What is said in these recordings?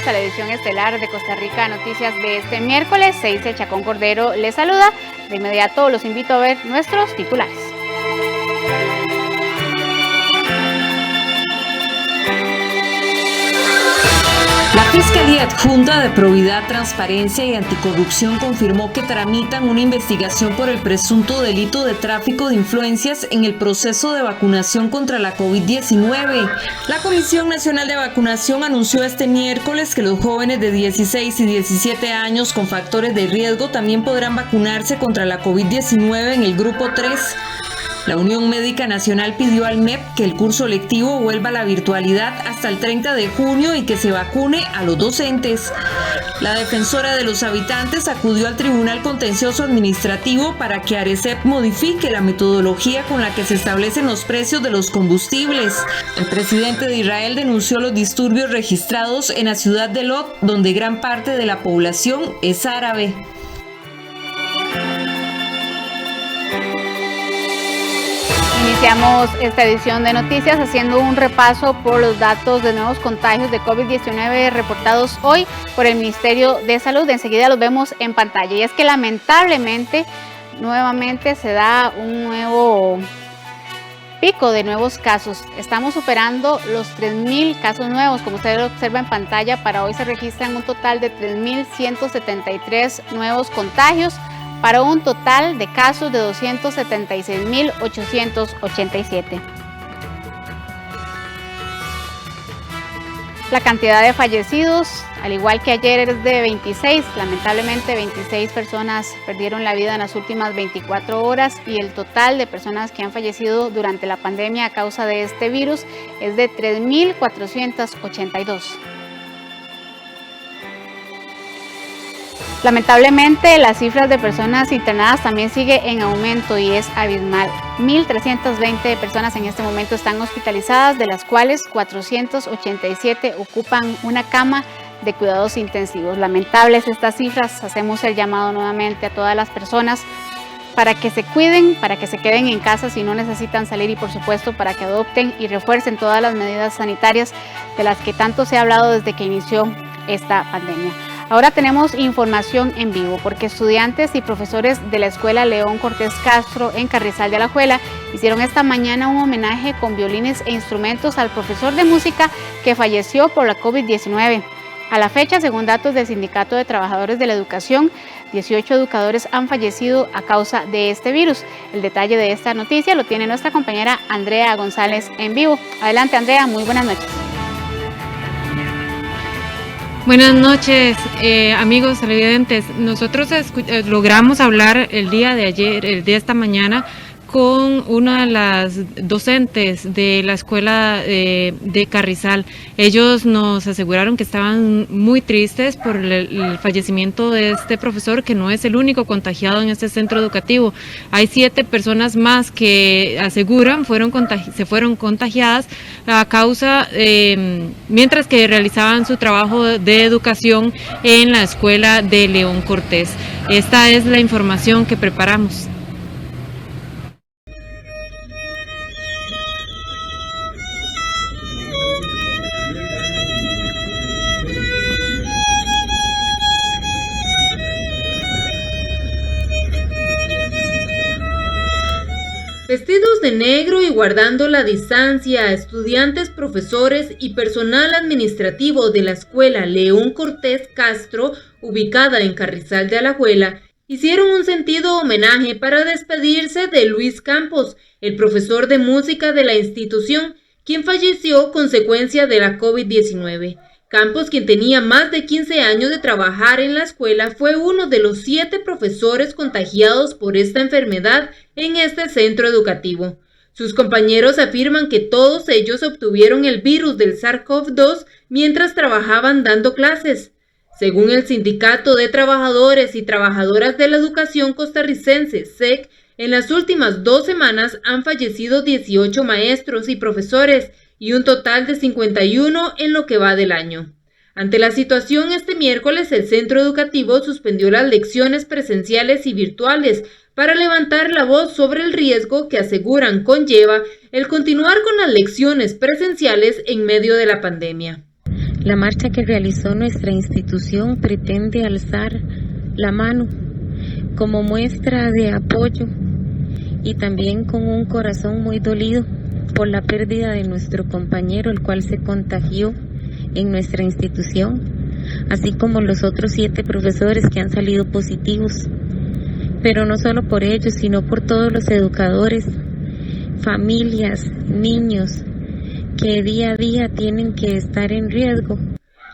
a la edición estelar de Costa Rica Noticias de este miércoles. Seize Chacón Cordero les saluda. De inmediato los invito a ver nuestros titulares. La Fiscalía Adjunta de Probidad, Transparencia y Anticorrupción confirmó que tramitan una investigación por el presunto delito de tráfico de influencias en el proceso de vacunación contra la COVID-19. La Comisión Nacional de Vacunación anunció este miércoles que los jóvenes de 16 y 17 años con factores de riesgo también podrán vacunarse contra la COVID-19 en el grupo 3. La Unión Médica Nacional pidió al MEP que el curso lectivo vuelva a la virtualidad hasta el 30 de junio y que se vacune a los docentes. La defensora de los habitantes acudió al Tribunal Contencioso Administrativo para que ARECEP modifique la metodología con la que se establecen los precios de los combustibles. El presidente de Israel denunció los disturbios registrados en la ciudad de Lod, donde gran parte de la población es árabe. Iniciamos esta edición de noticias haciendo un repaso por los datos de nuevos contagios de COVID-19 reportados hoy por el Ministerio de Salud. Enseguida los vemos en pantalla. Y es que lamentablemente, nuevamente se da un nuevo pico de nuevos casos. Estamos superando los 3.000 casos nuevos. Como usted lo observa en pantalla, para hoy se registran un total de 3.173 nuevos contagios, para un total de casos de 276.887. La cantidad de fallecidos, al igual que ayer, es de 26. Lamentablemente, 26 personas perdieron la vida en las últimas 24 horas y el total de personas que han fallecido durante la pandemia a causa de este virus es de 3.482. Lamentablemente, las cifras de personas internadas también sigue en aumento y es abismal. 1.320 personas en este momento están hospitalizadas, de las cuales 487 ocupan una cama de cuidados intensivos. Lamentables estas cifras. Hacemos el llamado nuevamente a todas las personas para que se cuiden, para que se queden en casa si no necesitan salir y, por supuesto, para que adopten y refuercen todas las medidas sanitarias de las que tanto se ha hablado desde que inició esta pandemia. Ahora tenemos información en vivo porque estudiantes y profesores de la Escuela León Cortés Castro en Carrizal de Alajuela hicieron esta mañana un homenaje con violines e instrumentos al profesor de música que falleció por la COVID-19. A la fecha, según datos del Sindicato de Trabajadores de la Educación, 18 educadores han fallecido a causa de este virus. El detalle de esta noticia lo tiene nuestra compañera Andrea González en vivo. Adelante, Andrea, muy buenas noches. Buenas noches, amigos televidentes. Nosotros logramos hablar el día de esta mañana con una de las docentes de la escuela de Carrizal. Ellos nos aseguraron que estaban muy tristes por el fallecimiento de este profesor, que no es el único contagiado en este centro educativo. Hay 7 personas más que aseguran se fueron contagiadas a causa, mientras que realizaban su trabajo de educación en la escuela de León Cortés. Esta es la información que preparamos. Vestidos de negro y guardando la distancia, estudiantes, profesores y personal administrativo de la Escuela León Cortés Castro, ubicada en Carrizal de Alajuela, hicieron un sentido homenaje para despedirse de Luis Campos, el profesor de música de la institución, quien falleció consecuencia de la COVID-19. Campos, quien tenía más de 15 años de trabajar en la escuela, fue uno de los 7 profesores contagiados por esta enfermedad en este centro educativo. Sus compañeros afirman que todos ellos obtuvieron el virus del SARS-CoV-2 mientras trabajaban dando clases. Según el Sindicato de Trabajadores y Trabajadoras de la Educación Costarricense, SEC, en las últimas 2 semanas han fallecido 18 maestros y profesores, y un total de 51 en lo que va del año. Ante la situación, este miércoles el centro educativo suspendió las lecciones presenciales y virtuales para levantar la voz sobre el riesgo que aseguran conlleva el continuar con las lecciones presenciales en medio de la pandemia. La marcha que realizó nuestra institución pretende alzar la mano como muestra de apoyo y también con un corazón muy dolido por la pérdida de nuestro compañero, el cual se contagió en nuestra institución, así como los otros 7 profesores que han salido positivos. Pero no solo por ellos, sino por todos los educadores, familias, niños, que día a día tienen que estar en riesgo.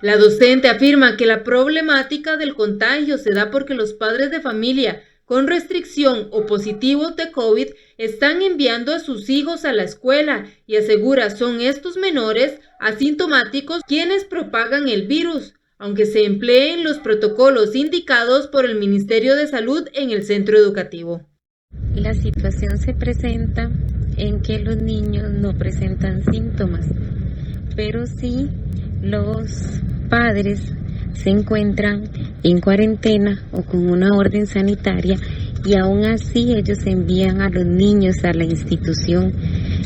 La docente afirma que la problemática del contagio se da porque los padres de familia con restricción o positivos de COVID están enviando a sus hijos a la escuela y asegura son estos menores asintomáticos quienes propagan el virus, aunque se empleen los protocolos indicados por el Ministerio de Salud en el centro educativo. La situación se presenta en que los niños no presentan síntomas, pero sí los padres se encuentran en cuarentena o con una orden sanitaria y aún así ellos envían a los niños a la institución.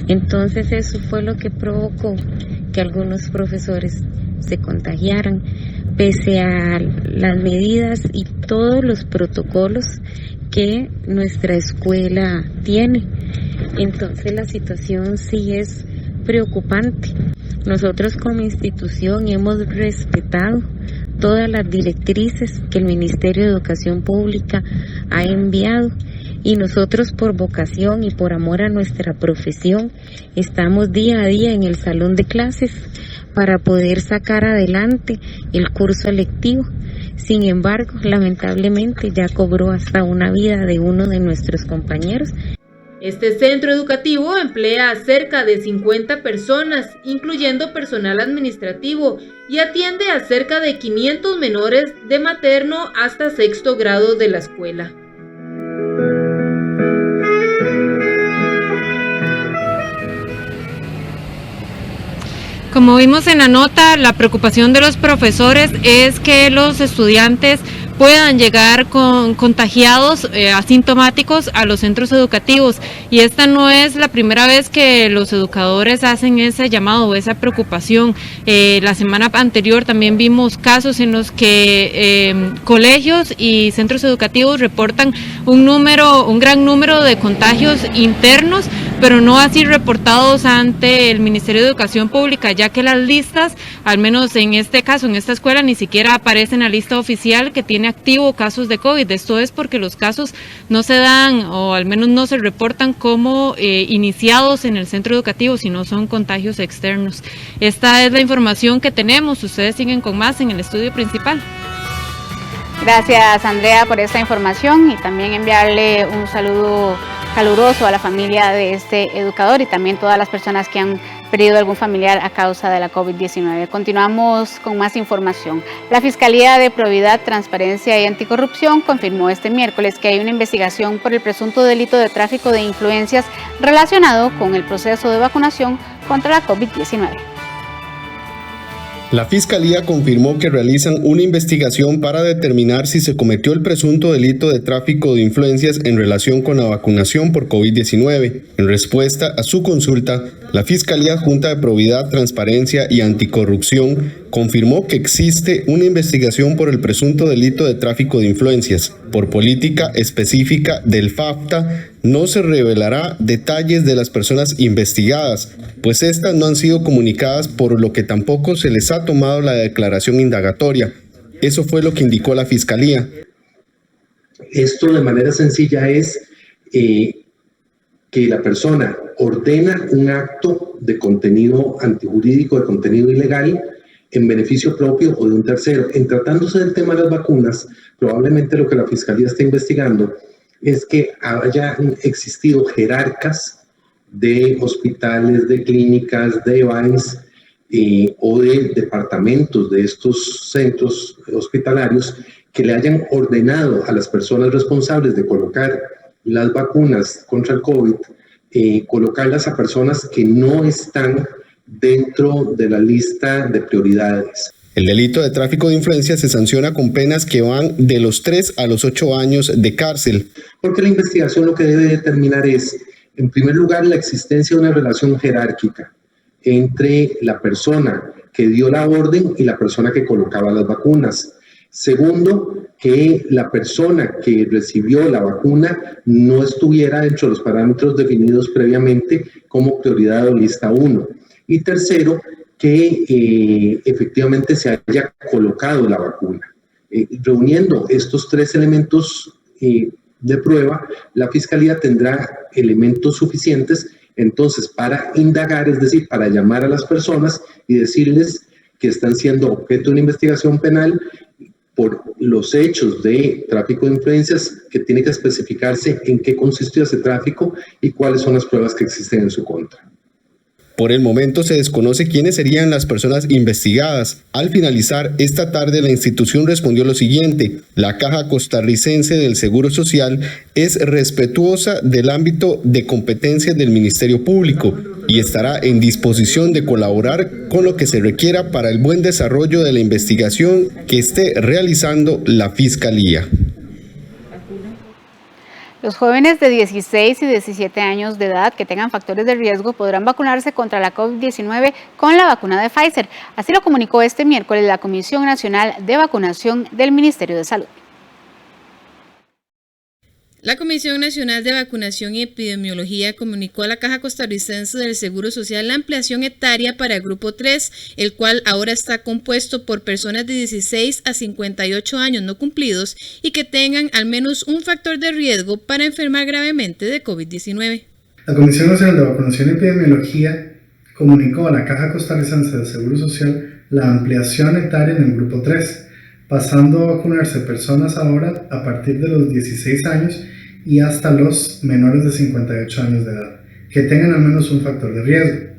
Entonces eso fue lo que provocó que algunos profesores se contagiaran, pese a las medidas y todos los protocolos que nuestra escuela tiene. Entonces la situación sí es preocupante. Nosotros como institución hemos respetado todas las directrices que el Ministerio de Educación Pública ha enviado y nosotros por vocación y por amor a nuestra profesión estamos día a día en el salón de clases para poder sacar adelante el curso lectivo. Sin embargo, lamentablemente ya cobró hasta una vida de uno de nuestros compañeros. Este centro educativo emplea a cerca de 50 personas, incluyendo personal administrativo, y atiende a cerca de 500 menores de materno hasta 6º grado de la escuela. Como vimos en la nota, la preocupación de los profesores es que los estudiantes puedan llegar contagiados asintomáticos a los centros educativos, y esta no es la primera vez que los educadores hacen ese llamado o esa preocupación. La semana anterior también vimos casos en los que colegios y centros educativos reportan un gran número de contagios internos, pero no así reportados ante el Ministerio de Educación Pública, ya que las listas, al menos en este caso, en esta escuela, ni siquiera aparecen en la lista oficial que tiene activo casos de COVID. Esto es porque los casos no se dan, o al menos no se reportan como iniciados en el centro educativo, sino son contagios externos. Esta es la información que tenemos. Ustedes siguen con más en el estudio principal. Gracias, Andrea, por esta información, y también enviarle un saludo caluroso a la familia de este educador y también todas las personas que han perdido algún familiar a causa de la COVID-19. Continuamos con más información. La Fiscalía de Probidad, Transparencia y Anticorrupción confirmó este miércoles que hay una investigación por el presunto delito de tráfico de influencias relacionado con el proceso de vacunación contra la COVID-19. La Fiscalía confirmó que realizan una investigación para determinar si se cometió el presunto delito de tráfico de influencias en relación con la vacunación por COVID-19. En respuesta a su consulta, la Fiscalía Adjunta de Probidad, Transparencia y Anticorrupción confirmó que existe una investigación por el presunto delito de tráfico de influencias. Por política específica del FAFTA, no se revelará detalles de las personas investigadas, pues estas no han sido comunicadas, por lo que tampoco se les ha tomado la declaración indagatoria. Eso fue lo que indicó la Fiscalía. Esto de manera sencilla es que la persona ordena un acto de contenido antijurídico, de contenido ilegal, en beneficio propio o de un tercero. En tratándose del tema de las vacunas, probablemente lo que la Fiscalía está investigando es que hayan existido jerarcas de hospitales, de clínicas, de EVAINS o de departamentos de estos centros hospitalarios que le hayan ordenado a las personas responsables de colocar las vacunas contra el COVID, colocarlas a personas que no están dentro de la lista de prioridades. El delito de tráfico de influencias se sanciona con penas que van de los 3 a los 8 años de cárcel. Porque la investigación lo que debe determinar es, en primer lugar, la existencia de una relación jerárquica entre la persona que dio la orden y la persona que colocaba las vacunas. Segundo, que la persona que recibió la vacuna no estuviera dentro de los parámetros definidos previamente como prioridad o lista 1. Y tercero, que efectivamente se haya colocado la vacuna. Reuniendo estos tres elementos de prueba, la Fiscalía tendrá elementos suficientes entonces para indagar, es decir, para llamar a las personas y decirles que están siendo objeto de una investigación penal por los hechos de tráfico de influencias, que tiene que especificarse en qué consistió ese tráfico y cuáles son las pruebas que existen en su contra. Por el momento se desconoce quiénes serían las personas investigadas. Al finalizar esta tarde, la institución respondió lo siguiente: la Caja Costarricense del Seguro Social es respetuosa del ámbito de competencia del Ministerio Público y estará en disposición de colaborar con lo que se requiera para el buen desarrollo de la investigación que esté realizando la Fiscalía. Los jóvenes de 16 y 17 años de edad que tengan factores de riesgo podrán vacunarse contra la COVID-19 con la vacuna de Pfizer. Así lo comunicó este miércoles la Comisión Nacional de Vacunación del Ministerio de Salud. La Comisión Nacional de Vacunación y Epidemiología comunicó a la Caja Costarricense del Seguro Social la ampliación etaria para el Grupo 3, el cual ahora está compuesto por personas de 16 a 58 años no cumplidos y que tengan al menos un factor de riesgo para enfermar gravemente de COVID-19. La Comisión Nacional de Vacunación y Epidemiología comunicó a la Caja Costarricense del Seguro Social la ampliación etaria en el Grupo 3, pasando a vacunarse personas ahora a partir de los 16 años y hasta los menores de 58 años de edad, que tengan al menos un factor de riesgo.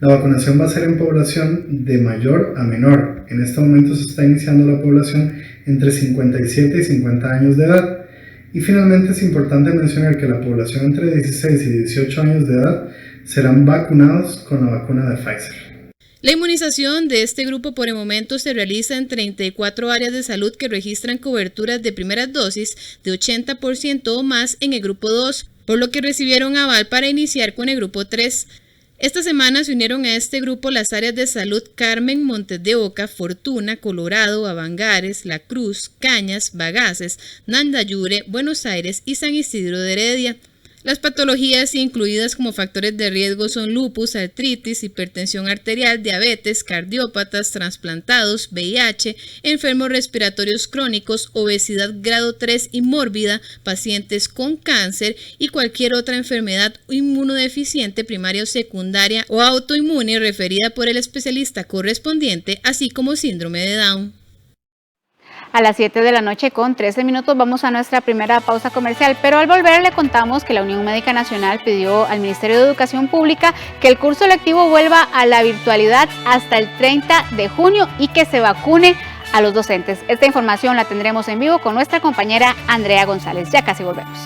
La vacunación va a ser en población de mayor a menor. En este momento se está iniciando la población entre 57 y 50 años de edad. Y finalmente es importante mencionar que la población entre 16 y 18 años de edad serán vacunados con la vacuna de Pfizer. La inmunización de este grupo por el momento se realiza en 34 áreas de salud que registran coberturas de primeras dosis de 80% o más en el Grupo 2, por lo que recibieron aval para iniciar con el Grupo 3. Esta semana se unieron a este grupo las áreas de salud Carmen, Montes de Oca, Fortuna, Colorado, Avangares, La Cruz, Cañas, Bagaces, Nandayure, Buenos Aires y San Isidro de Heredia. Las patologías incluidas como factores de riesgo son lupus, artritis, hipertensión arterial, diabetes, cardiópatas, trasplantados, VIH, enfermos respiratorios crónicos, obesidad grado 3 y mórbida, pacientes con cáncer y cualquier otra enfermedad inmunodeficiente primaria o secundaria o autoinmune referida por el especialista correspondiente, así como síndrome de Down. A las 7 de la noche con 13 minutos vamos a nuestra primera pausa comercial, pero al volver le contamos que la Unión Médica Nacional pidió al Ministerio de Educación Pública que el curso lectivo vuelva a la virtualidad hasta el 30 de junio y que se vacune a los docentes. Esta información la tendremos en vivo con nuestra compañera Andrea González. Ya casi volvemos.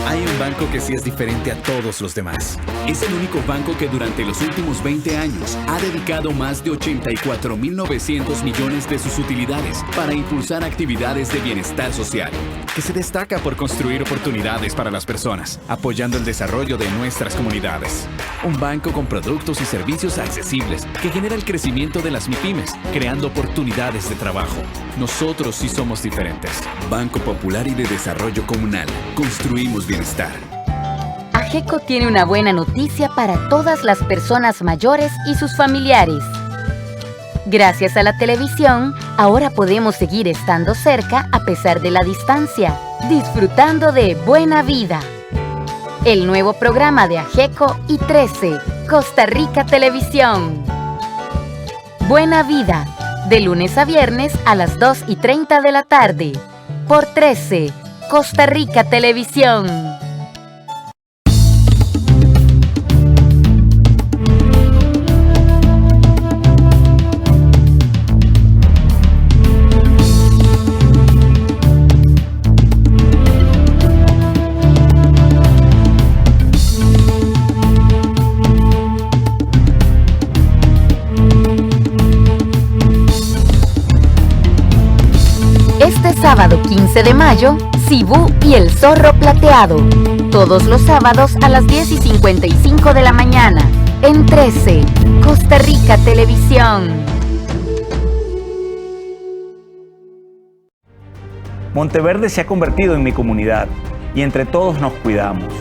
Hay un banco que sí es diferente a todos los demás. Es el único banco que durante los últimos 20 años ha dedicado más de 84.900 millones de sus utilidades para impulsar actividades de bienestar social, que se destaca por construir oportunidades para las personas, apoyando el desarrollo de nuestras comunidades. Un banco con productos y servicios accesibles que genera el crecimiento de las MIPYMES, creando oportunidades de trabajo. Nosotros sí somos diferentes. Banco Popular y de Desarrollo Comunal. Construimos bienestar. AGECO tiene una buena noticia para todas las personas mayores y sus familiares. Gracias a la televisión, ahora podemos seguir estando cerca a pesar de la distancia, disfrutando de Buena Vida. El nuevo programa de AGECO y 13, Costa Rica Televisión. Buena Vida, de lunes a viernes a las 2:30 de la tarde, por 13, Costa Rica Televisión. Sábado 15 15 de mayo, Cibú y el zorro plateado. Todos los sábados a las 10:55 de la mañana. En 13, Costa Rica Televisión. Monteverde se ha convertido en mi comunidad y entre todos nos cuidamos.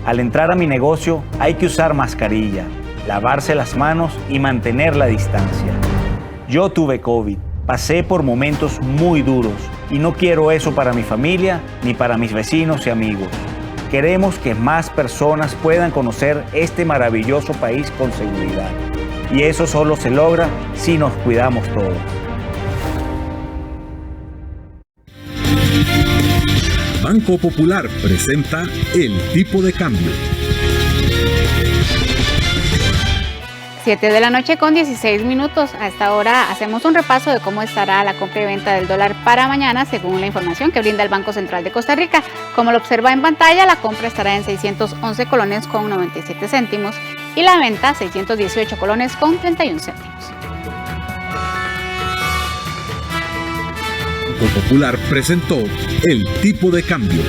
Al entrar a mi negocio hay que usar mascarilla, lavarse las manos y mantener la distancia. Yo tuve COVID, pasé por momentos muy duros y no quiero eso para mi familia ni para mis vecinos y amigos. Queremos que más personas puedan conocer este maravilloso país con seguridad. Y eso solo se logra si nos cuidamos todos. Banco Popular presenta El Tipo de Cambio. 7 de la noche con 16 minutos. A esta hora hacemos un repaso de cómo estará la compra y venta del dólar para mañana según la información que brinda el Banco Central de Costa Rica. Como lo observa en pantalla, la compra estará en 611 colones con 97 céntimos y la venta 618 colones con 31 céntimos. Banco Popular presentó El Tipo de Cambio.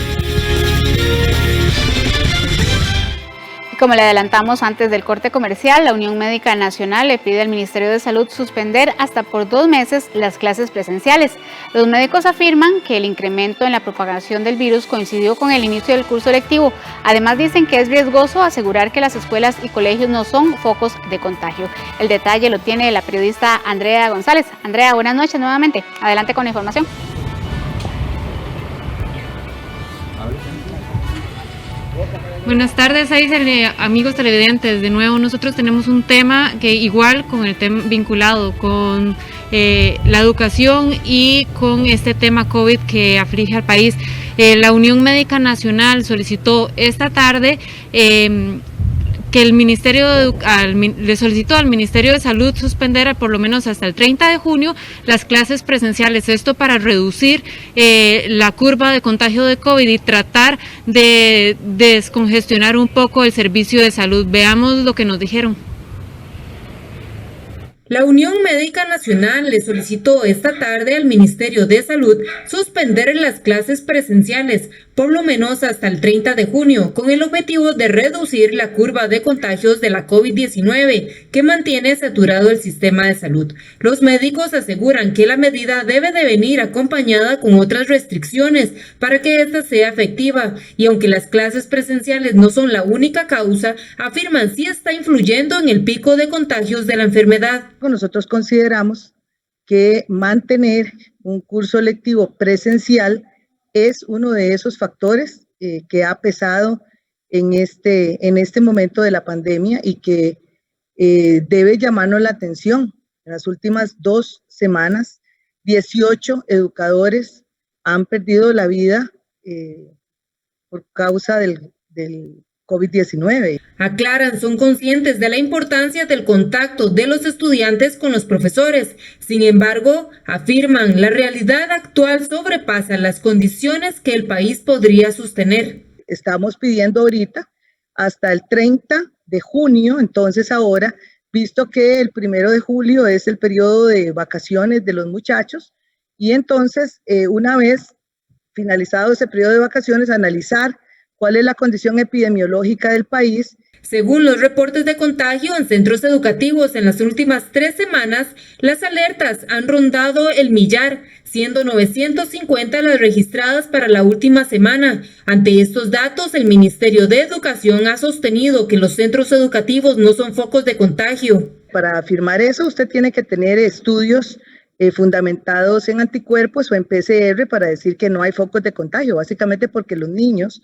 Como le adelantamos antes del corte comercial, la Unión Médica Nacional le pide al Ministerio de Salud suspender hasta por 2 meses las clases presenciales. Los médicos afirman que el incremento en la propagación del virus coincidió con el inicio del curso lectivo. Además dicen que es riesgoso asegurar que las escuelas y colegios no son focos de contagio. El detalle lo tiene la periodista Andrea González. Andrea, buenas noches nuevamente. Adelante con la información. Buenas tardes, amigos televidentes. De nuevo, nosotros tenemos un tema que igual con el tema vinculado con la educación y con este tema COVID que aflige al país. La Unión Médica Nacional solicitó esta tarde que el le solicitó al Ministerio de Salud suspender por lo menos hasta el 30 de junio las clases presenciales, esto para reducir la curva de contagio de COVID y tratar de descongestionar un poco el servicio de salud. Veamos lo que nos dijeron. La Unión Médica Nacional le solicitó esta tarde al Ministerio de Salud suspender las clases presenciales, por lo menos hasta el 30 de junio, con el objetivo de reducir la curva de contagios de la COVID-19, que mantiene saturado el sistema de salud. Los médicos aseguran que la medida debe de venir acompañada con otras restricciones para que esta sea efectiva, y aunque las clases presenciales no son la única causa, afirman sí está influyendo en el pico de contagios de la enfermedad. Nosotros consideramos que mantener un curso lectivo presencial es uno de esos factores que ha pesado en este momento de la pandemia y que debe llamarnos la atención. En las últimas 2 semanas, 18 educadores han perdido la vida por causa del COVID-19. Aclaran, son conscientes de la importancia del contacto de los estudiantes con los profesores. Sin embargo, afirman, la realidad actual sobrepasa las condiciones que el país podría sostener. Estamos pidiendo ahorita hasta el 30 de junio, entonces ahora, visto que el 1 de julio es el periodo de vacaciones de los muchachos, y entonces una vez finalizado ese periodo de vacaciones, analizar cuál es la condición epidemiológica del país. Según los reportes de contagio en centros educativos en las últimas 3 semanas, las alertas han rondado el millar, siendo 950 las registradas para la última semana. Ante estos datos, el Ministerio de Educación ha sostenido que los centros educativos no son focos de contagio. Para afirmar eso, usted tiene que tener estudios fundamentados en anticuerpos o en PCR para decir que no hay focos de contagio, básicamente porque los niños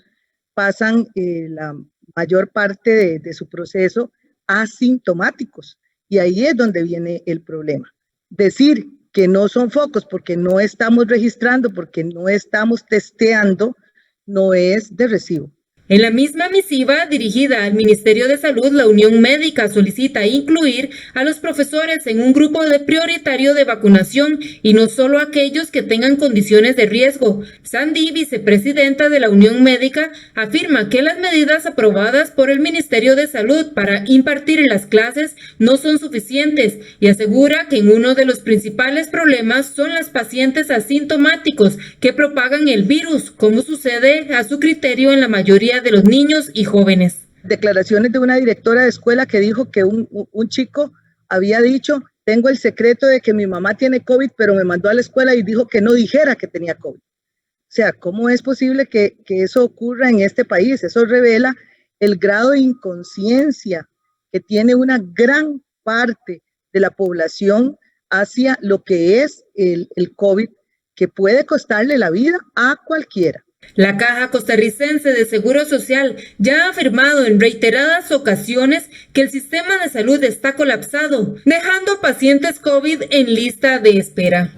pasan la mayor parte de su proceso asintomáticos, y ahí es donde viene el problema. Decir que no son focos porque no estamos registrando, porque no estamos testeando, no es de recibo. En la misma misiva dirigida al Ministerio de Salud, la Unión Médica solicita incluir a los profesores en un grupo prioritario de vacunación y no solo aquellos que tengan condiciones de riesgo. Sandy, vicepresidenta de la Unión Médica, afirma que las medidas aprobadas por el Ministerio de Salud para impartir las clases no son suficientes y asegura que uno de los principales problemas son los pacientes asintomáticos que propagan el virus, como sucede a su criterio en la mayoría de los niños y jóvenes. Declaraciones de una directora de escuela que dijo que un chico había dicho: tengo el secreto de que mi mamá tiene COVID, pero me mandó a la escuela y dijo que no dijera que tenía COVID. O sea, ¿cómo es posible que eso ocurra en este país? Eso revela el grado de inconsciencia que tiene una gran parte de la población hacia lo que es el COVID, que puede costarle la vida a cualquiera. La Caja Costarricense de Seguro Social ya ha afirmado en reiteradas ocasiones que el sistema de salud está colapsado, dejando a pacientes COVID en lista de espera.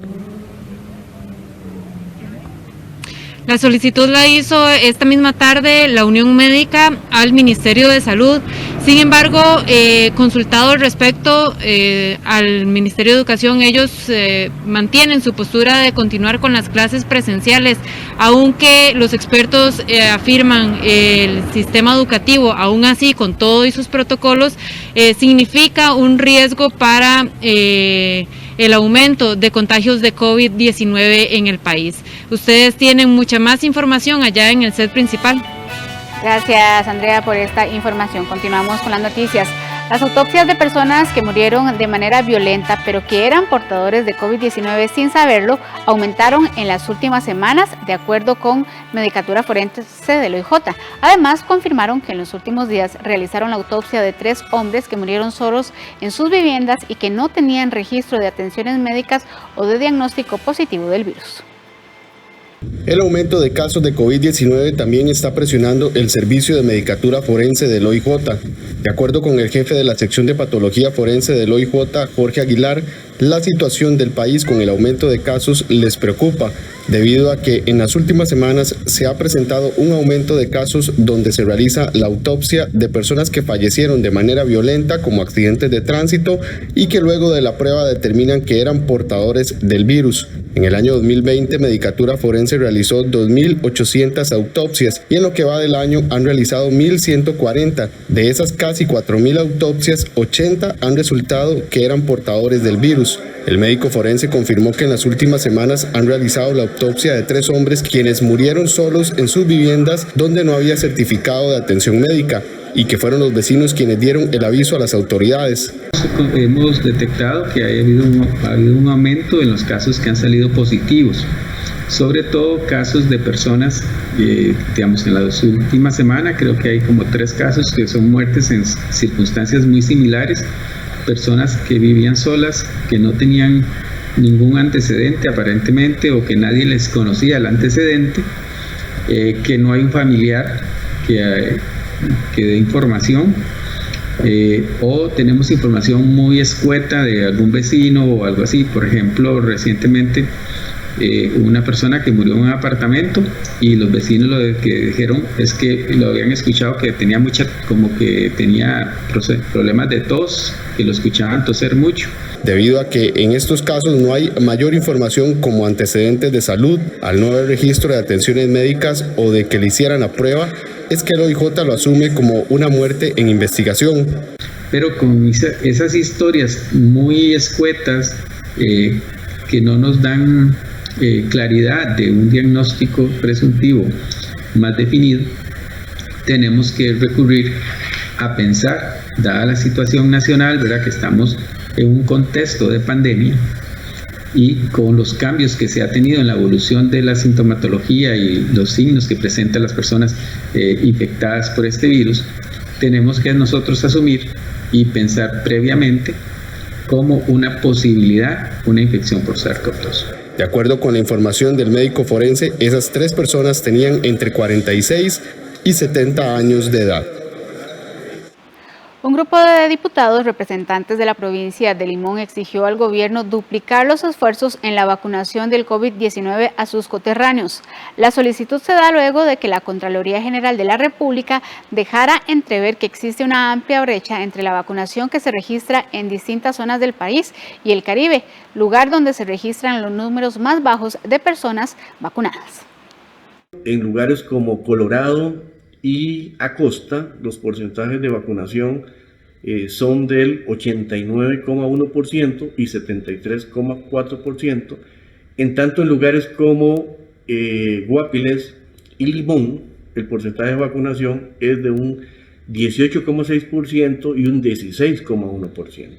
La solicitud la hizo esta misma tarde la Unión Médica al Ministerio de Salud. Sin embargo, consultado al respecto al Ministerio de Educación, ellos mantienen su postura de continuar con las clases presenciales, aunque los expertos afirman el sistema educativo, aún así, con todo y sus protocolos, significa un riesgo para el aumento de contagios de COVID-19 en el país. Ustedes tienen mucha más información allá en el set principal. Gracias, Andrea, por esta información. Continuamos con las noticias. Las autopsias de personas que murieron de manera violenta, pero que eran portadores de COVID-19 sin saberlo, aumentaron en las últimas semanas, de acuerdo con Medicatura Forense del OIJ. Además, confirmaron que en los últimos días realizaron la autopsia de 3 hombres que murieron solos en sus viviendas y que no tenían registro de atenciones médicas o de diagnóstico positivo del virus. El aumento de casos de COVID-19 también está presionando el servicio de Medicatura Forense del OIJ. De acuerdo con el jefe de la sección de patología forense del OIJ, Jorge Aguilar, la situación del país con el aumento de casos les preocupa, debido a que en las últimas semanas se ha presentado un aumento de casos donde se realiza la autopsia de personas que fallecieron de manera violenta como accidentes de tránsito y que luego de la prueba determinan que eran portadores del virus. En el año 2020, Medicatura Forense realizó 2.800 autopsias y en lo que va del año han realizado 1.140. De esas casi 4.000 autopsias, 80 han resultado que eran portadores del virus. El médico forense confirmó que en las últimas semanas han realizado la autopsia de 3 hombres quienes murieron solos en sus viviendas donde no había certificado de atención médica y que fueron los vecinos quienes dieron el aviso a las autoridades. Hemos detectado que ha habido un aumento en los casos que han salido positivos, sobre todo casos de personas, digamos, en las últimas semanas creo que hay como 3 casos que son muertes en circunstancias muy similares, personas que vivían solas, que no tenían ningún antecedente aparentemente o que nadie les conocía el antecedente, que no hay un familiar que dé información, o tenemos información muy escueta de algún vecino o algo así. Por ejemplo, recientemente una persona que murió en un apartamento y los vecinos lo que dijeron es que lo habían escuchado que tenía problemas de tos, que lo escuchaban toser mucho. Debido a que en estos casos no hay mayor información como antecedentes de salud, al no haber registro de atenciones médicas o de que le hicieran la prueba, es que el OIJ lo asume como una muerte en investigación. Pero con esas historias muy escuetas que no nos dan claridad de un diagnóstico presuntivo más definido, tenemos que recurrir a pensar, dada la situación nacional, ¿verdad?, que estamos en un contexto de pandemia y con los cambios que se ha tenido en la evolución de la sintomatología y los signos que presentan las personas infectadas por este virus, tenemos que nosotros asumir y pensar previamente como una posibilidad una infección por SARS-CoV-2. De acuerdo con la información del médico forense, esas 3 personas tenían entre 46 y 70 años de edad. Un grupo de diputados representantes de la provincia de Limón exigió al gobierno duplicar los esfuerzos en la vacunación del COVID-19 a sus coterráneos. La solicitud se da luego de que la Contraloría General de la República dejara entrever que existe una amplia brecha entre la vacunación que se registra en distintas zonas del país y el Caribe, lugar donde se registran los números más bajos de personas vacunadas. En lugares como Colorado y Acosta, los porcentajes de vacunación son del 89,1% y 73,4%, en tanto en lugares como Guapiles y Limón, el porcentaje de vacunación es de un 18,6% y un 16,1%.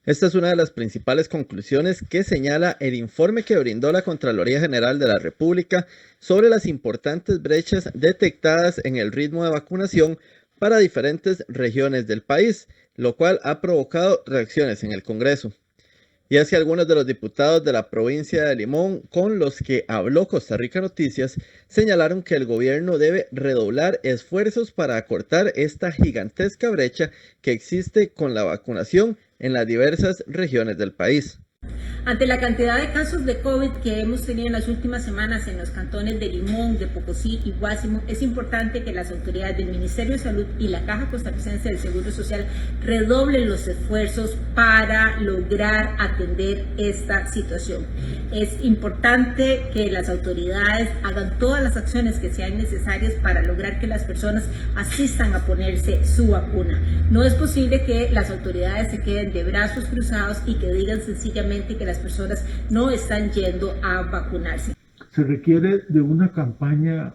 Esta es una de las principales conclusiones que señala el informe que brindó la Contraloría General de la República sobre las importantes brechas detectadas en el ritmo de vacunación para diferentes regiones del país, lo cual ha provocado reacciones en el Congreso. Y es que algunos de los diputados de la provincia de Limón, con los que habló Costa Rica Noticias, señalaron que el gobierno debe redoblar esfuerzos para acortar esta gigantesca brecha que existe con la vacunación en las diversas regiones del país. Ante la cantidad de casos de COVID que hemos tenido en las últimas semanas en los cantones de Limón, de Pocosí y Guásimo, es importante que las autoridades del Ministerio de Salud y la Caja Costarricense del Seguro Social redoblen los esfuerzos para lograr atender esta situación. Es importante que las autoridades hagan todas las acciones que sean necesarias para lograr que las personas asistan a ponerse su vacuna. No es posible que las autoridades se queden de brazos cruzados y que digan sencillamente que las personas no están yendo a vacunarse. Se requiere de una campaña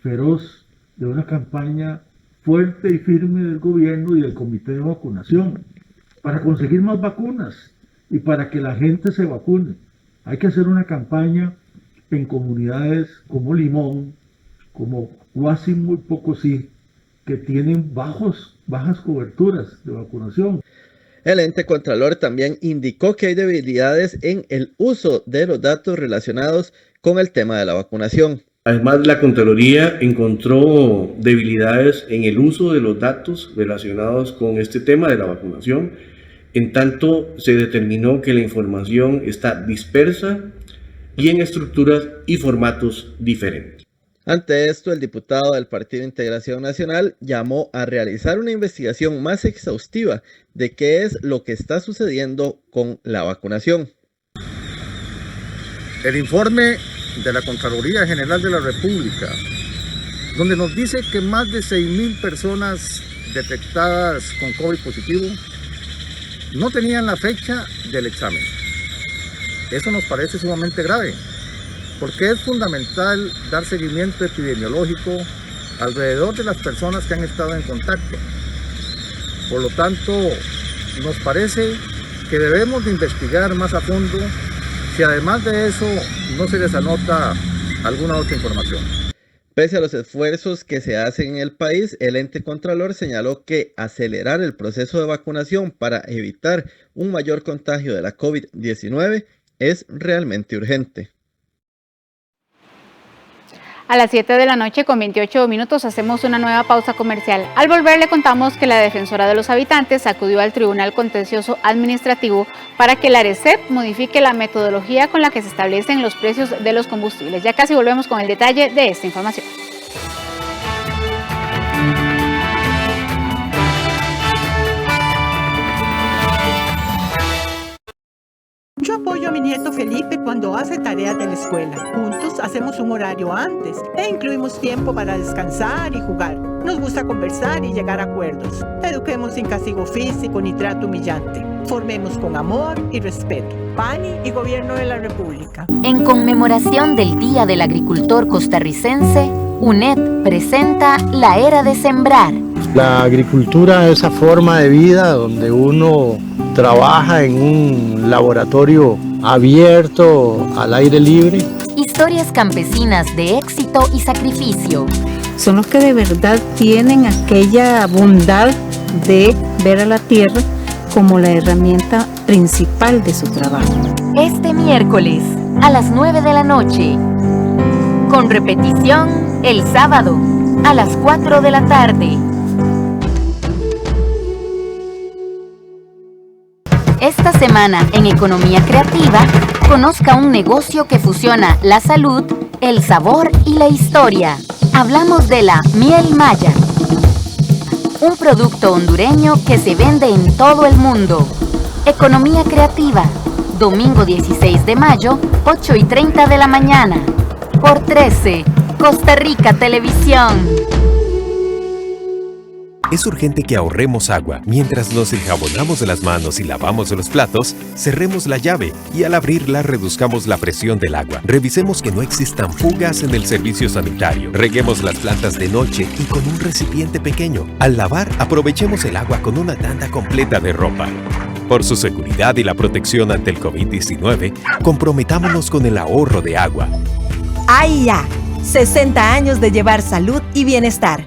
feroz, de una campaña fuerte y firme del gobierno y del comité de vacunación para conseguir más vacunas y para que la gente se vacune. Hay que hacer una campaña en comunidades como Limón, como Guásimo y Pocosí, que tienen bajas coberturas de vacunación. El ente Contralor también indicó que hay debilidades en el uso de los datos relacionados con el tema de la vacunación. Además, la Contraloría encontró debilidades en el uso de los datos relacionados con este tema de la vacunación, en tanto se determinó que la información está dispersa y en estructuras y formatos diferentes. Ante esto, el diputado del Partido Integración Nacional llamó a realizar una investigación más exhaustiva de qué es lo que está sucediendo con la vacunación. El informe de la Contraloría General de la República, donde nos dice que más de 6.000 personas detectadas con COVID positivo no tenían la fecha del examen. Eso nos parece sumamente grave, porque es fundamental dar seguimiento epidemiológico alrededor de las personas que han estado en contacto. Por lo tanto, nos parece que debemos de investigar más a fondo si además de eso no se les anota alguna otra información. Pese a los esfuerzos que se hacen en el país, el ente Contralor señaló que acelerar el proceso de vacunación para evitar un mayor contagio de la COVID-19 es realmente urgente. A las 7 de la noche con 28 minutos hacemos una nueva pausa comercial. Al volver le contamos que la defensora de los habitantes acudió al Tribunal Contencioso Administrativo para que la ARECEP modifique la metodología con la que se establecen los precios de los combustibles. Ya casi volvemos con el detalle de esta información. Yo apoyo a mi nieto Felipe cuando hace tareas de la escuela. Juntos hacemos un horario antes e incluimos tiempo para descansar y jugar. Nos gusta conversar y llegar a acuerdos. Eduquemos sin castigo físico ni trato humillante. Formemos con amor y respeto. PANI y Gobierno de la República. En conmemoración del Día del Agricultor Costarricense, UNED presenta La Era de Sembrar. La agricultura es esa forma de vida donde uno trabaja en un laboratorio abierto al aire libre. Historias campesinas de éxito y sacrificio. Son los que de verdad tienen aquella bondad de ver a la tierra como la herramienta principal de su trabajo. Este miércoles a las 9 de la noche, con repetición el sábado a las 4 de la tarde. Esta semana en Economía Creativa, conozca un negocio que fusiona la salud, el sabor y la historia. Hablamos de la miel maya, un producto hondureño que se vende en todo el mundo. Economía Creativa, domingo 16 de mayo, 8:30 de la mañana, por 13, Costa Rica Televisión. Es urgente que ahorremos agua. Mientras nos enjabonamos las manos y lavamos los platos, cerremos la llave y al abrirla reduzcamos la presión del agua. Revisemos que no existan fugas en el servicio sanitario. Reguemos las plantas de noche y con un recipiente pequeño. Al lavar, aprovechemos el agua con una tanda completa de ropa. Por su seguridad y la protección ante el COVID-19, comprometámonos con el ahorro de agua. AIA, 60 años de llevar salud y bienestar.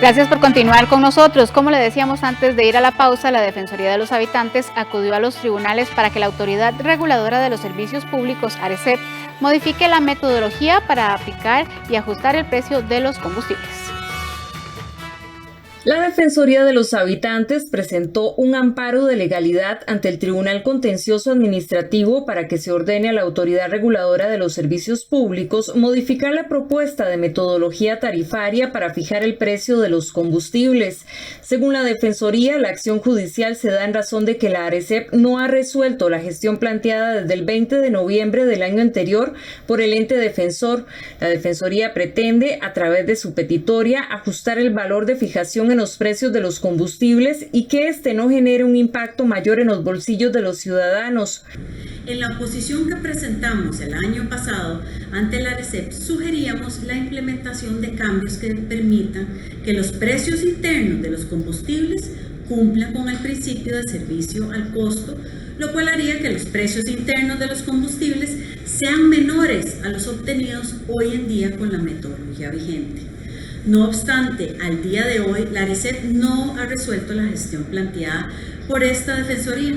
Gracias por continuar con nosotros. Como le decíamos antes de ir a la pausa, la Defensoría de los Habitantes acudió a los tribunales para que la Autoridad Reguladora de los Servicios Públicos, ARECEP, modifique la metodología para aplicar y ajustar el precio de los combustibles. La Defensoría de los Habitantes presentó un amparo de legalidad ante el Tribunal Contencioso Administrativo para que se ordene a la Autoridad Reguladora de los Servicios Públicos modificar la propuesta de metodología tarifaria para fijar el precio de los combustibles. Según la Defensoría, la acción judicial se da en razón de que la ARECEP no ha resuelto la gestión planteada desde el 20 de noviembre del año anterior por el ente defensor. La Defensoría pretende, a través de su petitoria, ajustar el valor de fijación en los precios de los combustibles y que este no genere un impacto mayor en los bolsillos de los ciudadanos. En la oposición que presentamos el año pasado ante la ARECEP sugeríamos la implementación de cambios que permitan que los precios internos de los combustibles cumplan con el principio de servicio al costo, lo cual haría que los precios internos de los combustibles sean menores a los obtenidos hoy en día con la metodología vigente. No obstante, al día de hoy, la ARECEP no ha resuelto la gestión planteada por esta Defensoría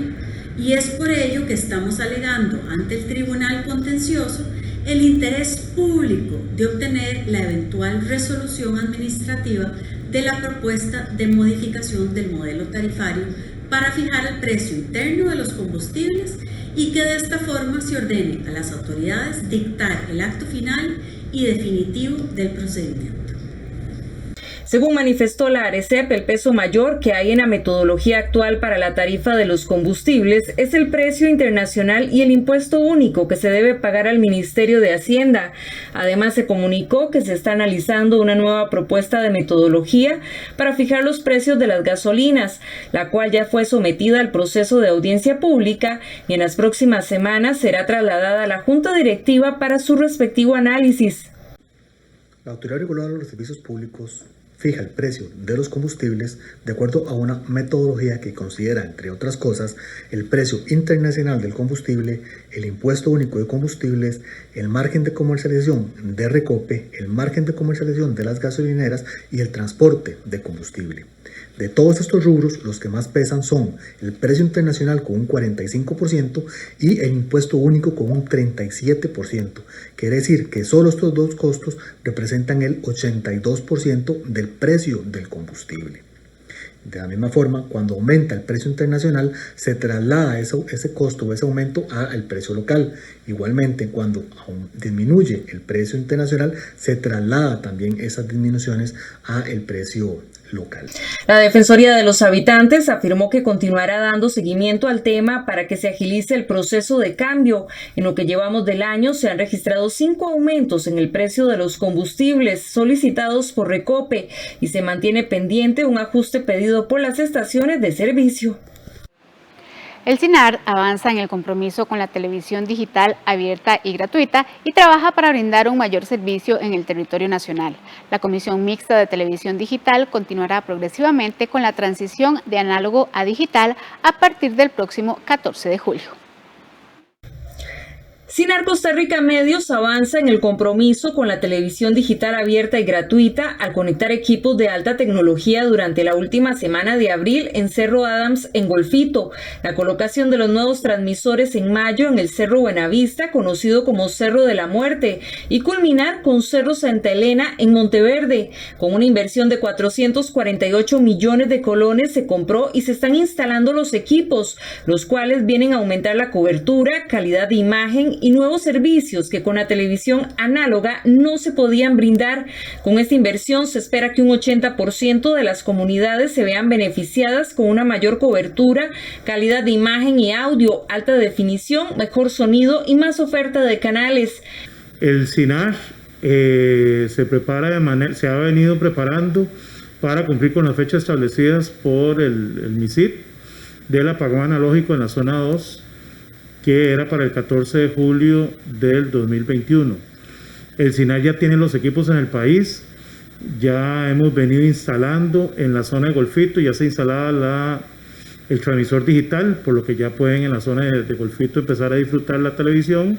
y es por ello que estamos alegando ante el Tribunal Contencioso el interés público de obtener la eventual resolución administrativa de la propuesta de modificación del modelo tarifario para fijar el precio interno de los combustibles y que de esta forma se ordene a las autoridades dictar el acto final y definitivo del procedimiento. Según manifestó la ARECEP, el peso mayor que hay en la metodología actual para la tarifa de los combustibles es el precio internacional y el impuesto único que se debe pagar al Ministerio de Hacienda. Además, se comunicó que se está analizando una nueva propuesta de metodología para fijar los precios de las gasolinas, la cual ya fue sometida al proceso de audiencia pública y en las próximas semanas será trasladada a la Junta Directiva para su respectivo análisis. La Autoridad Reguladora de los Servicios Públicos fija el precio de los combustibles de acuerdo a una metodología que considera, entre otras cosas, el precio internacional del combustible, el impuesto único de combustibles, el margen de comercialización de Recope, el margen de comercialización de las gasolineras y el transporte de combustible. De todos estos rubros, los que más pesan son el precio internacional con un 45% y el impuesto único con un 37%. Quiere decir que solo estos dos costos representan el 82% del precio del combustible. De la misma forma, cuando aumenta el precio internacional, se traslada ese costo o ese aumento al precio local. Igualmente, cuando disminuye el precio internacional, se traslada también esas disminuciones al precio local. La Defensoría de los Habitantes afirmó que continuará dando seguimiento al tema para que se agilice el proceso de cambio. En lo que llevamos del año se han registrado 5 aumentos en el precio de los combustibles solicitados por Recope y se mantiene pendiente un ajuste pedido por las estaciones de servicio. El CINAR avanza en el compromiso con la televisión digital abierta y gratuita y trabaja para brindar un mayor servicio en el territorio nacional. La Comisión Mixta de Televisión Digital continuará progresivamente con la transición de análogo a digital a partir del próximo 14 de julio. Sinar Costa Rica Medios avanza en el compromiso con la televisión digital abierta y gratuita al conectar equipos de alta tecnología durante la última semana de abril en Cerro Adams en Golfito, la colocación de los nuevos transmisores en mayo en el Cerro Buenavista, conocido como Cerro de la Muerte, y culminar con Cerro Santa Elena en Monteverde. Con una inversión de 448 millones de colones se compró y se están instalando los equipos, los cuales vienen a aumentar la cobertura, calidad de imagen y nuevos servicios que con la televisión análoga no se podían brindar. Con esta inversión se espera que un 80% de las comunidades se vean beneficiadas con una mayor cobertura, calidad de imagen y audio, alta definición, mejor sonido y más oferta de canales. El SINAR se ha venido preparando para cumplir con las fechas establecidas por el MISID del apagón analógico en la zona 2, que era para el 14 de julio del 2021. El SINAR ya tiene los equipos en el país, ya hemos venido instalando en la zona de Golfito, ya se ha instalado el transmisor digital, por lo que ya pueden en la zona de Golfito empezar a disfrutar la televisión.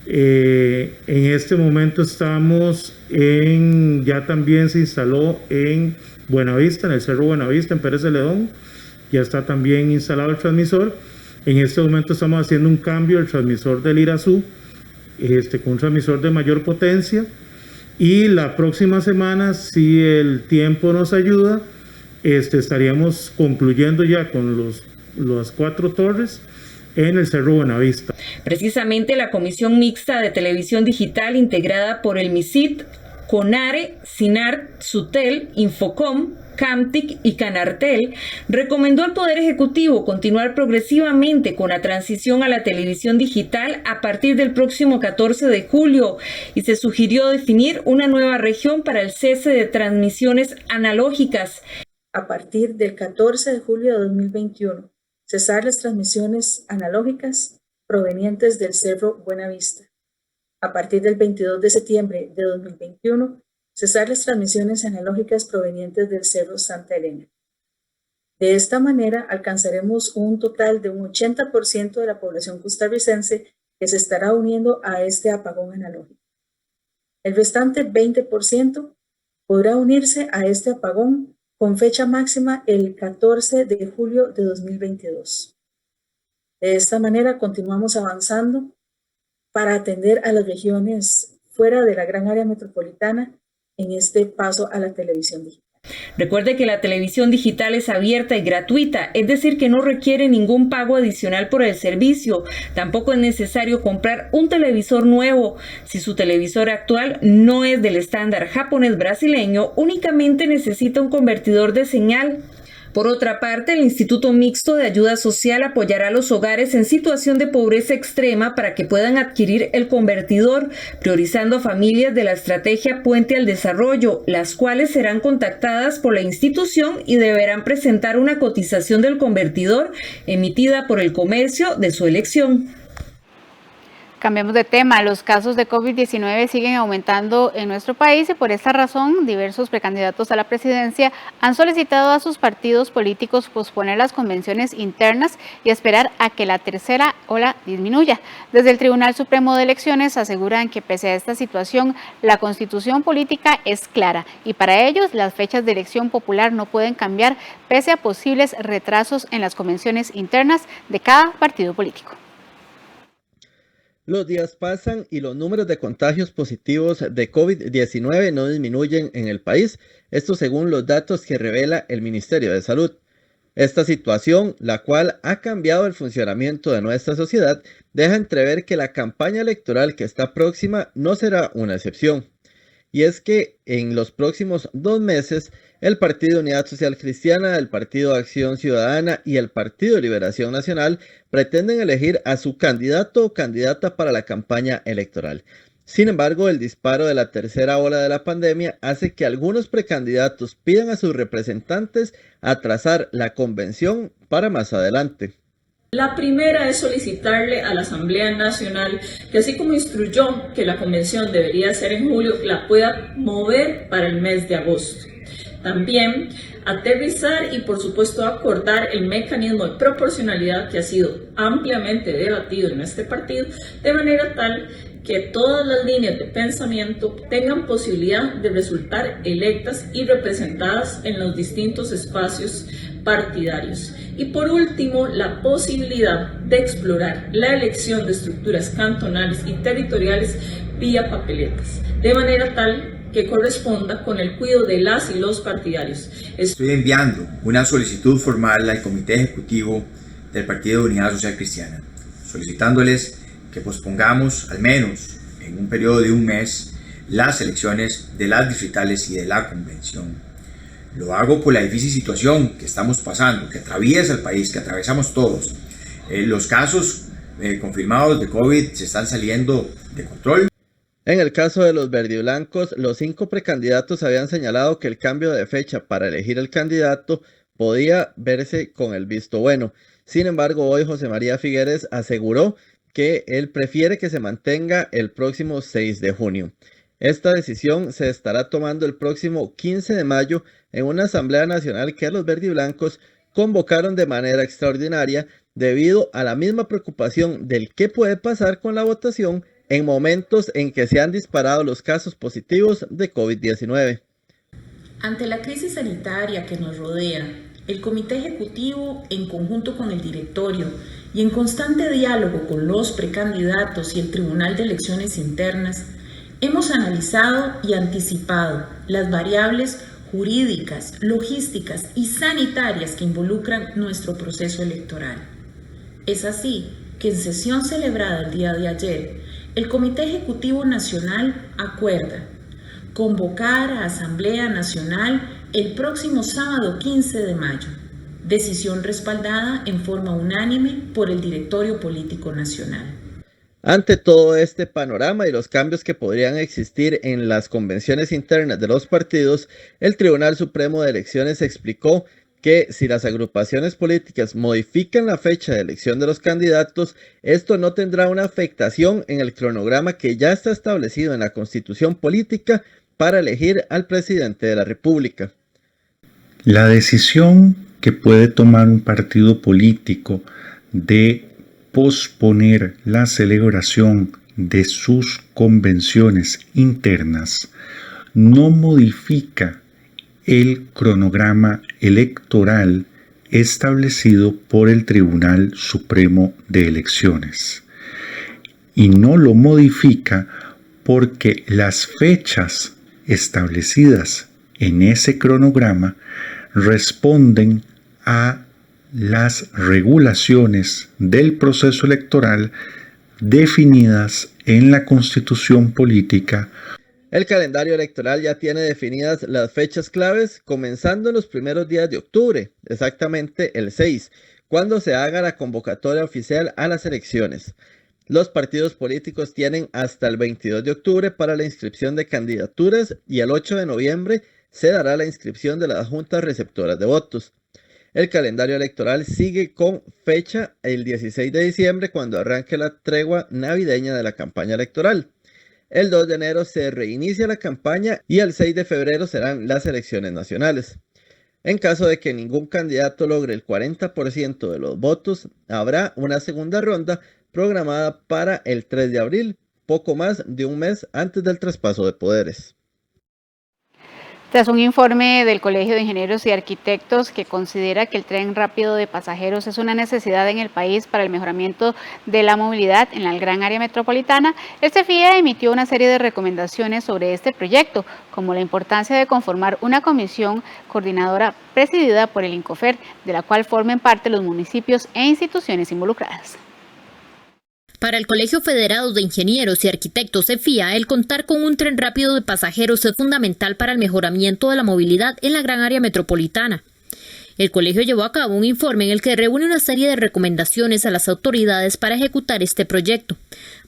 En este momento estamos ya también se instaló en Buenavista, en el Cerro Buenavista, en Pérez Celedón, ya está también instalado el transmisor. En este momento estamos haciendo un cambio del transmisor del Irazú, con un transmisor de mayor potencia, y la próxima semana, si el tiempo nos ayuda, estaríamos concluyendo ya con las 4 torres en el Cerro Buenavista. Precisamente la Comisión Mixta de Televisión Digital, integrada por el MISID, CONARE, SINAR, SUTEL, Infocom, CAMTIC y Canartel, recomendó al Poder Ejecutivo continuar progresivamente con la transición a la televisión digital a partir del próximo 14 de julio y se sugirió definir una nueva región para el cese de transmisiones analógicas. A partir del 14 de julio de 2021, cesar las transmisiones analógicas provenientes del Cerro Buenavista. A partir del 22 de septiembre de 2021, cesar las transmisiones analógicas provenientes del Cerro Santa Elena. De esta manera alcanzaremos un total de un 80% de la población costarricense que se estará uniendo a este apagón analógico. El restante 20% podrá unirse a este apagón con fecha máxima el 14 de julio de 2022. De esta manera continuamos avanzando para atender a las regiones fuera de la gran área metropolitana en este paso a la televisión digital. Recuerde que la televisión digital es abierta y gratuita, es decir, que no requiere ningún pago adicional por el servicio. Tampoco es necesario comprar un televisor nuevo. Si su televisor actual no es del estándar japonés brasileño, únicamente necesita un convertidor de señal. Por otra parte, el Instituto Mixto de Ayuda Social apoyará a los hogares en situación de pobreza extrema para que puedan adquirir el convertidor, priorizando a familias de la estrategia Puente al Desarrollo, las cuales serán contactadas por la institución y deberán presentar una cotización del convertidor emitida por el comercio de su elección. Cambiemos de tema. Los casos de COVID-19 siguen aumentando en nuestro país y por esta razón diversos precandidatos a la presidencia han solicitado a sus partidos políticos posponer las convenciones internas y esperar a que la tercera ola disminuya. Desde el Tribunal Supremo de Elecciones aseguran que pese a esta situación, la constitución política es clara y para ellos las fechas de elección popular no pueden cambiar pese a posibles retrasos en las convenciones internas de cada partido político. Los días pasan y los números de contagios positivos de COVID-19 no disminuyen en el país, esto según los datos que revela el Ministerio de Salud. Esta situación, la cual ha cambiado el funcionamiento de nuestra sociedad, deja entrever que la campaña electoral que está próxima no será una excepción. Y es que en los próximos 2 meses, el Partido Unidad Social Cristiana, el Partido Acción Ciudadana y el Partido Liberación Nacional pretenden elegir a su candidato o candidata para la campaña electoral. Sin embargo, el disparo de la tercera ola de la pandemia hace que algunos precandidatos pidan a sus representantes atrasar la convención para más adelante. La primera es solicitarle a la Asamblea Nacional que así como instruyó que la convención debería ser en julio, la pueda mover para el mes de agosto. También aterrizar y por supuesto acordar el mecanismo de proporcionalidad que ha sido ampliamente debatido en este partido, de manera tal que todas las líneas de pensamiento tengan posibilidad de resultar electas y representadas en los distintos espacios partidarios. Y por último, la posibilidad de explorar la elección de estructuras cantonales y territoriales vía papeletas, de manera tal que corresponda con el cuidado de las y los partidarios. Estoy enviando una solicitud formal al Comité Ejecutivo del Partido de Unidad Social Cristiana, solicitándoles que pospongamos al menos en un periodo de un mes las elecciones de las distritales y de la convención. Lo hago por la difícil situación que estamos pasando, que atraviesa el país, que atravesamos todos. Los casos confirmados de COVID se están saliendo de control. En el caso de los verdiblancos, los 5 precandidatos habían señalado que el cambio de fecha para elegir el candidato podía verse con el visto bueno. Sin embargo, hoy José María Figueres aseguró que él prefiere que se mantenga el próximo 6 de junio. Esta decisión se estará tomando el próximo 15 de mayo en una asamblea nacional que los verdiblancos convocaron de manera extraordinaria debido a la misma preocupación del qué puede pasar con la votación en momentos en que se han disparado los casos positivos de COVID-19. Ante la crisis sanitaria que nos rodea, el Comité Ejecutivo, en conjunto con el Directorio y en constante diálogo con los precandidatos y el Tribunal de Elecciones Internas, hemos analizado y anticipado las variables jurídicas, logísticas y sanitarias que involucran nuestro proceso electoral. Es así que en sesión celebrada el día de ayer, el Comité Ejecutivo Nacional acuerda convocar a Asamblea Nacional el próximo sábado 15 de mayo, decisión respaldada en forma unánime por el Directorio Político Nacional. Ante todo este panorama y los cambios que podrían existir en las convenciones internas de los partidos, el Tribunal Supremo de Elecciones explicó que si las agrupaciones políticas modifican la fecha de elección de los candidatos, esto no tendrá una afectación en el cronograma que ya está establecido en la Constitución Política para elegir al presidente de la República. La decisión que puede tomar un partido político de posponer la celebración de sus convenciones internas no modifica el cronograma electoral establecido por el Tribunal Supremo de Elecciones. Y no lo modifica porque las fechas establecidas en ese cronograma responden a las regulaciones del proceso electoral definidas en la Constitución Política. El calendario electoral ya tiene definidas las fechas claves, comenzando en los primeros días de octubre, exactamente el 6, cuando se haga la convocatoria oficial a las elecciones. Los partidos políticos tienen hasta el 22 de octubre para la inscripción de candidaturas y el 8 de noviembre se dará la inscripción de las juntas receptoras de votos. El calendario electoral sigue con fecha el 16 de diciembre, cuando arranque la tregua navideña de la campaña electoral. El 2 de enero se reinicia la campaña y el 6 de febrero serán las elecciones nacionales. En caso de que ningún candidato logre el 40% de los votos, habrá una segunda ronda programada para el 3 de abril, poco más de un mes antes del traspaso de poderes. Tras un informe del Colegio de Ingenieros y Arquitectos que considera que el tren rápido de pasajeros es una necesidad en el país para el mejoramiento de la movilidad en la gran área metropolitana, el CEFIA emitió una serie de recomendaciones sobre este proyecto, como la importancia de conformar una comisión coordinadora presidida por el INCOFER, de la cual formen parte los municipios e instituciones involucradas. Para el Colegio Federado de Ingenieros y Arquitectos CEFIA, el contar con un tren rápido de pasajeros es fundamental para el mejoramiento de la movilidad en la gran área metropolitana. El colegio llevó a cabo un informe en el que reúne una serie de recomendaciones a las autoridades para ejecutar este proyecto.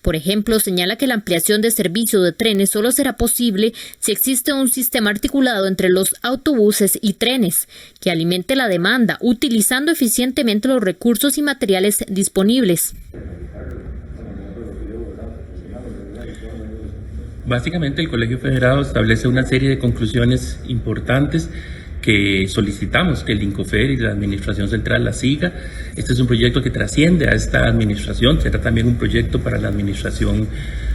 Por ejemplo, señala que la ampliación de servicio de trenes solo será posible si existe un sistema articulado entre los autobuses y trenes, que alimente la demanda, utilizando eficientemente los recursos y materiales disponibles. Básicamente, el Colegio Federado establece una serie de conclusiones importantes que solicitamos que el INCOFER y la Administración Central la siga. Este es un proyecto que trasciende a esta administración, será también un proyecto para la administración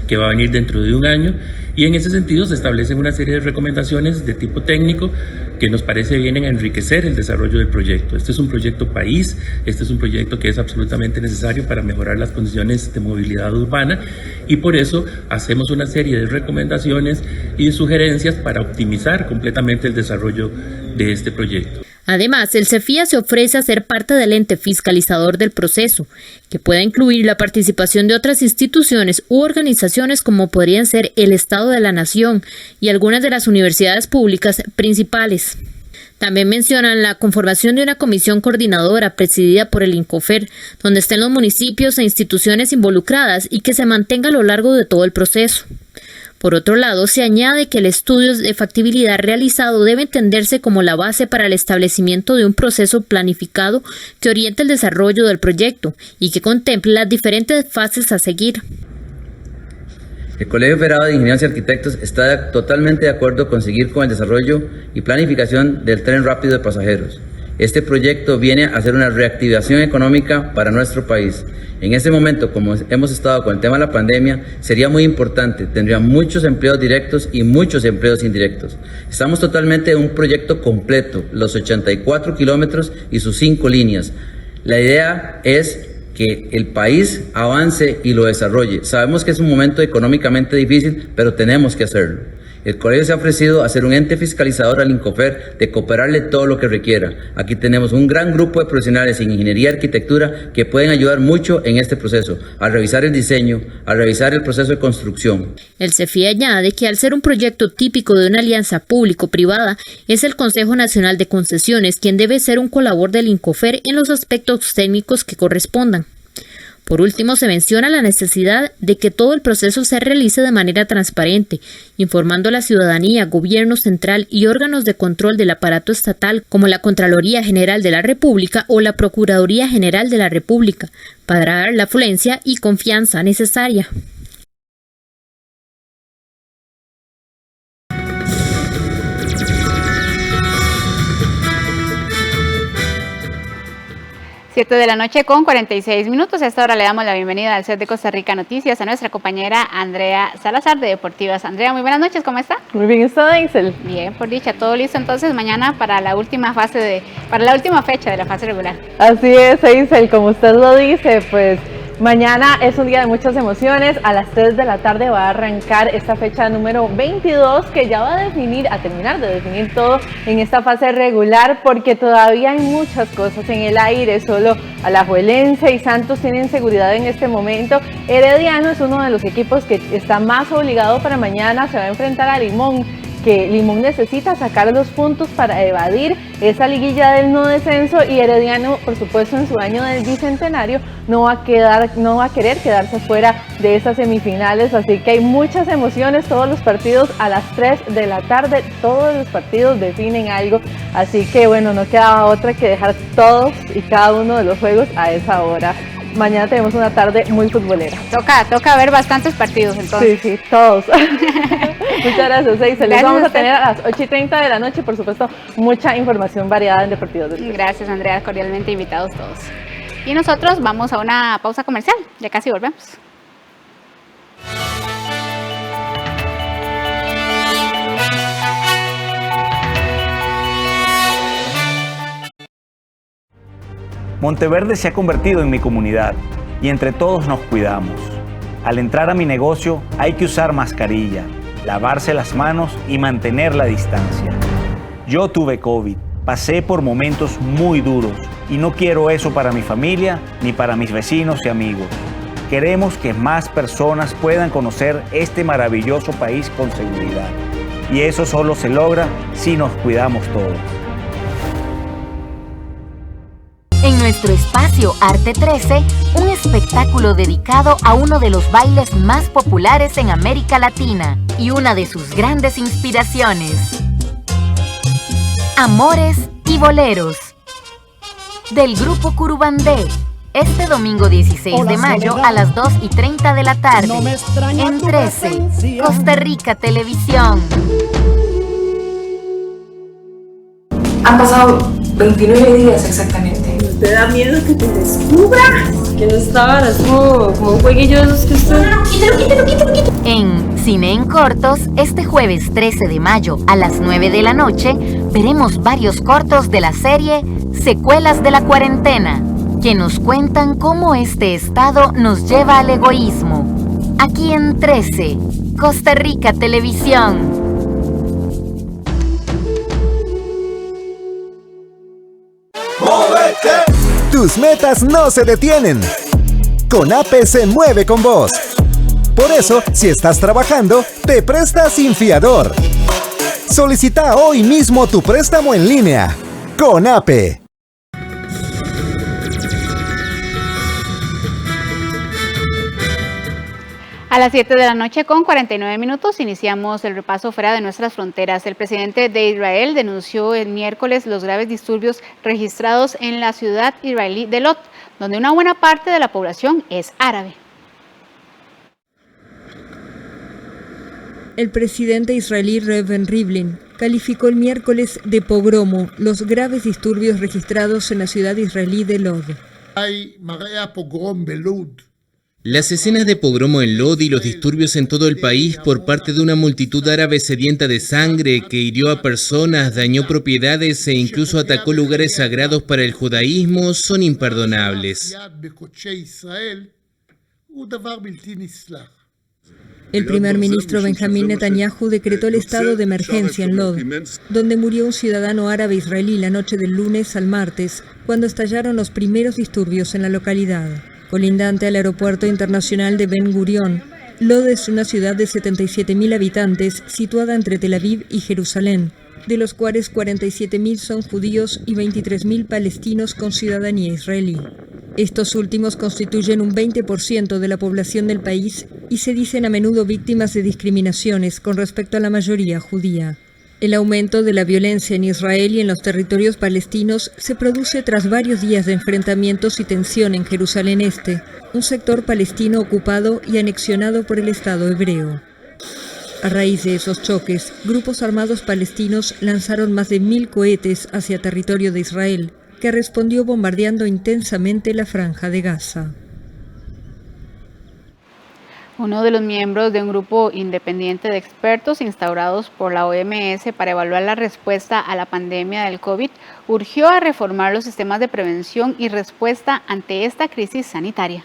que va a venir dentro de un año, y en ese sentido se establecen una serie de recomendaciones de tipo técnico que nos parece vienen a enriquecer el desarrollo del proyecto. Este es un proyecto país, este es un proyecto que es absolutamente necesario para mejorar las condiciones de movilidad urbana, y por eso hacemos una serie de recomendaciones y de sugerencias para optimizar completamente el desarrollo de este proyecto. Además, el CEFIA se ofrece a ser parte del ente fiscalizador del proceso, que pueda incluir la participación de otras instituciones u organizaciones como podrían ser el Estado de la Nación y algunas de las universidades públicas principales. También mencionan la conformación de una comisión coordinadora presidida por el INCOFER, donde estén los municipios e instituciones involucradas y que se mantenga a lo largo de todo el proceso. Por otro lado, se añade que el estudio de factibilidad realizado debe entenderse como la base para el establecimiento de un proceso planificado que oriente el desarrollo del proyecto y que contemple las diferentes fases a seguir. El Colegio Federado de Ingenieros y Arquitectos está totalmente de acuerdo con seguir con el desarrollo y planificación del tren rápido de pasajeros. Este proyecto viene a ser una reactivación económica para nuestro país. En este momento, como hemos estado con el tema de la pandemia, sería muy importante, tendría muchos empleos directos y muchos empleos indirectos. Estamos totalmente en un proyecto completo, los 84 kilómetros y sus 5 líneas. La idea es que el país avance y lo desarrolle. Sabemos que es un momento económicamente difícil, pero tenemos que hacerlo. El colegio se ha ofrecido a ser un ente fiscalizador al INCOFER de cooperarle todo lo que requiera. Aquí tenemos un gran grupo de profesionales en ingeniería y arquitectura que pueden ayudar mucho en este proceso, a revisar el diseño, a revisar el proceso de construcción. El CEFIA añade que al ser un proyecto típico de una alianza público-privada, es el Consejo Nacional de Concesiones quien debe ser un colaborador del INCOFER en los aspectos técnicos que correspondan. Por último, se menciona la necesidad de que todo el proceso se realice de manera transparente, informando a la ciudadanía, gobierno central y órganos de control del aparato estatal como la Contraloría General de la República o la Procuraduría General de la República, para dar la afluencia y confianza necesaria. Siete de la noche con 46 minutos. A esta hora le damos la bienvenida al set de Costa Rica Noticias a nuestra compañera Andrea Salazar de Deportivas. Andrea, muy buenas noches, ¿cómo está? Muy bien, ¿está Denzel? Bien, por dicha, todo listo entonces mañana para la última fecha de la fase regular. Así es, Denzel, como usted lo dice, pues mañana es un día de muchas emociones. A las 3 de la tarde va a arrancar esta fecha número 22 que ya va a terminar de definir todo en esta fase regular, porque todavía hay muchas cosas en el aire. Solo Alajuelense y Santos tienen seguridad en este momento. Herediano es uno de los equipos que está más obligado para mañana. Se va a enfrentar a Limón, que Limón necesita sacar 2 puntos para evadir esa liguilla del no descenso, y Herediano, por supuesto, en su año del bicentenario no va a querer quedarse fuera de esas semifinales. Así que hay muchas emociones, todos los partidos a las 3 de la tarde, todos los partidos definen algo, así que bueno, no quedaba otra que dejar todos y cada uno de los juegos a esa hora. Mañana tenemos una tarde muy futbolera. Toca ver bastantes partidos entonces. Sí, todos. Muchas gracias, Eisel. Les vamos a tener a las 8:30 de la noche, por supuesto, mucha información variada en Deportivos del Sur. Gracias, Andrea, cordialmente invitados todos. Y nosotros vamos a una pausa comercial, ya casi volvemos. Monteverde se ha convertido en mi comunidad y entre todos nos cuidamos. Al entrar a mi negocio hay que usar mascarilla, lavarse las manos y mantener la distancia. Yo tuve COVID, pasé por momentos muy duros y no quiero eso para mi familia ni para mis vecinos y amigos. Queremos que más personas puedan conocer este maravilloso país con seguridad. Y eso solo se logra si nos cuidamos todos. En nuestro espacio Arte 13, un espectáculo dedicado a uno de los bailes más populares en América Latina y una de sus grandes inspiraciones. Amores y Boleros, del grupo Curubandé. Este domingo 16 de mayo a las 2:30 de la tarde, en 13, Costa Rica Televisión. Han pasado 29 días exactamente. ¿Te da miedo que te descubra? Que no estaban así como un jueguillo de esos que están... ¡Quítalo! En Cine en Cortos, este jueves 13 de mayo a las 9 de la noche, veremos varios cortos de la serie Secuelas de la Cuarentena, que nos cuentan cómo este estado nos lleva al egoísmo. Aquí en 13, Costa Rica Televisión. Tus metas no se detienen. CONAPE se mueve con vos. Por eso, si estás trabajando, te presta sin fiador. Solicita hoy mismo tu préstamo en línea. CONAPE. A las 7 de la noche con 49 minutos iniciamos el repaso fuera de nuestras fronteras. El presidente de Israel denunció el miércoles los graves disturbios registrados en la ciudad israelí de Lot, donde una buena parte de la población es árabe. El presidente israelí Reuven Rivlin calificó el miércoles de pogromo los graves disturbios registrados en la ciudad israelí de Lod. Las escenas de pogromo en Lod y los disturbios en todo el país por parte de una multitud árabe sedienta de sangre que hirió a personas, dañó propiedades e incluso atacó lugares sagrados para el judaísmo son imperdonables. El primer ministro Benjamín Netanyahu decretó el estado de emergencia en Lod, donde murió un ciudadano árabe israelí la noche del lunes al martes, cuando estallaron los primeros disturbios en la localidad. Colindante al aeropuerto internacional de Ben Gurión, Lod es una ciudad de 77.000 habitantes situada entre Tel Aviv y Jerusalén, de los cuales 47.000 son judíos y 23.000 palestinos con ciudadanía israelí. Estos últimos constituyen un 20% de la población del país y se dicen a menudo víctimas de discriminaciones con respecto a la mayoría judía. El aumento de la violencia en Israel y en los territorios palestinos se produce tras varios días de enfrentamientos y tensión en Jerusalén Este, un sector palestino ocupado y anexionado por el Estado hebreo. A raíz de esos choques, grupos armados palestinos lanzaron más de 1.000 cohetes hacia territorio de Israel, que respondió bombardeando intensamente la franja de Gaza. Uno de los miembros de un grupo independiente de expertos instaurados por la OMS para evaluar la respuesta a la pandemia del COVID urgió a reformar los sistemas de prevención y respuesta ante esta crisis sanitaria.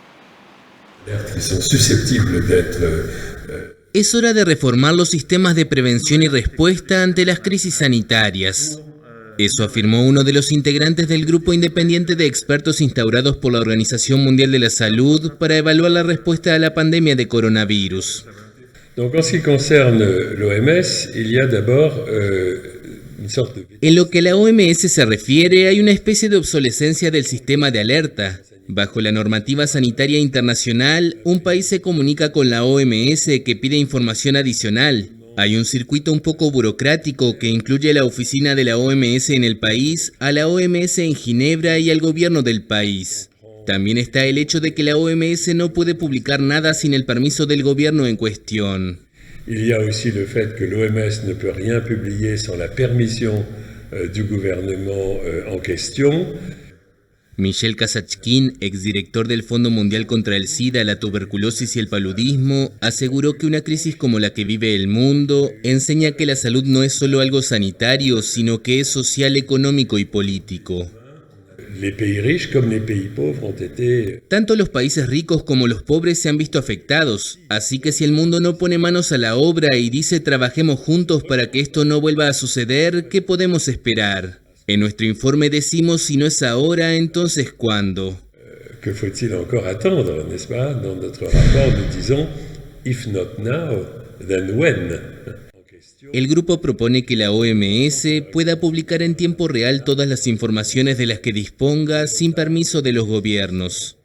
Es hora de reformar los sistemas de prevención y respuesta ante las crisis sanitarias. Eso afirmó uno de los integrantes del grupo independiente de expertos instaurados por la Organización Mundial de la Salud para evaluar la respuesta a la pandemia de coronavirus. En lo que la OMS se refiere, hay una especie de obsolescencia del sistema de alerta. Bajo la normativa sanitaria internacional, un país se comunica con la OMS que pide información adicional. Hay un circuito un poco burocrático que incluye la oficina de la OMS en el país, a la OMS en Ginebra y al gobierno del país. También está el hecho de que la OMS no puede publicar nada sin el permiso del gobierno en cuestión. Il y a aussi le fait que l'OMS ne peut rien publier sans la permission du gouvernement en question. Michel Kazatchkin, exdirector del Fondo Mundial contra el SIDA, la tuberculosis y el paludismo, aseguró que una crisis como la que vive el mundo enseña que la salud no es solo algo sanitario, sino que es social, económico y político. Tanto los países ricos como los pobres se han visto afectados, así que si el mundo no pone manos a la obra y dice trabajemos juntos para que esto no vuelva a suceder, ¿qué podemos esperar? En nuestro informe decimos si no es ahora, entonces ¿cuándo? Que faut-il encore attendre, n'est-ce pas? Dans notre rapport, nous disons if not now, then when. El grupo propone que la OMS pueda publicar en tiempo real todas las informaciones de las que disponga sin permiso de los gobiernos.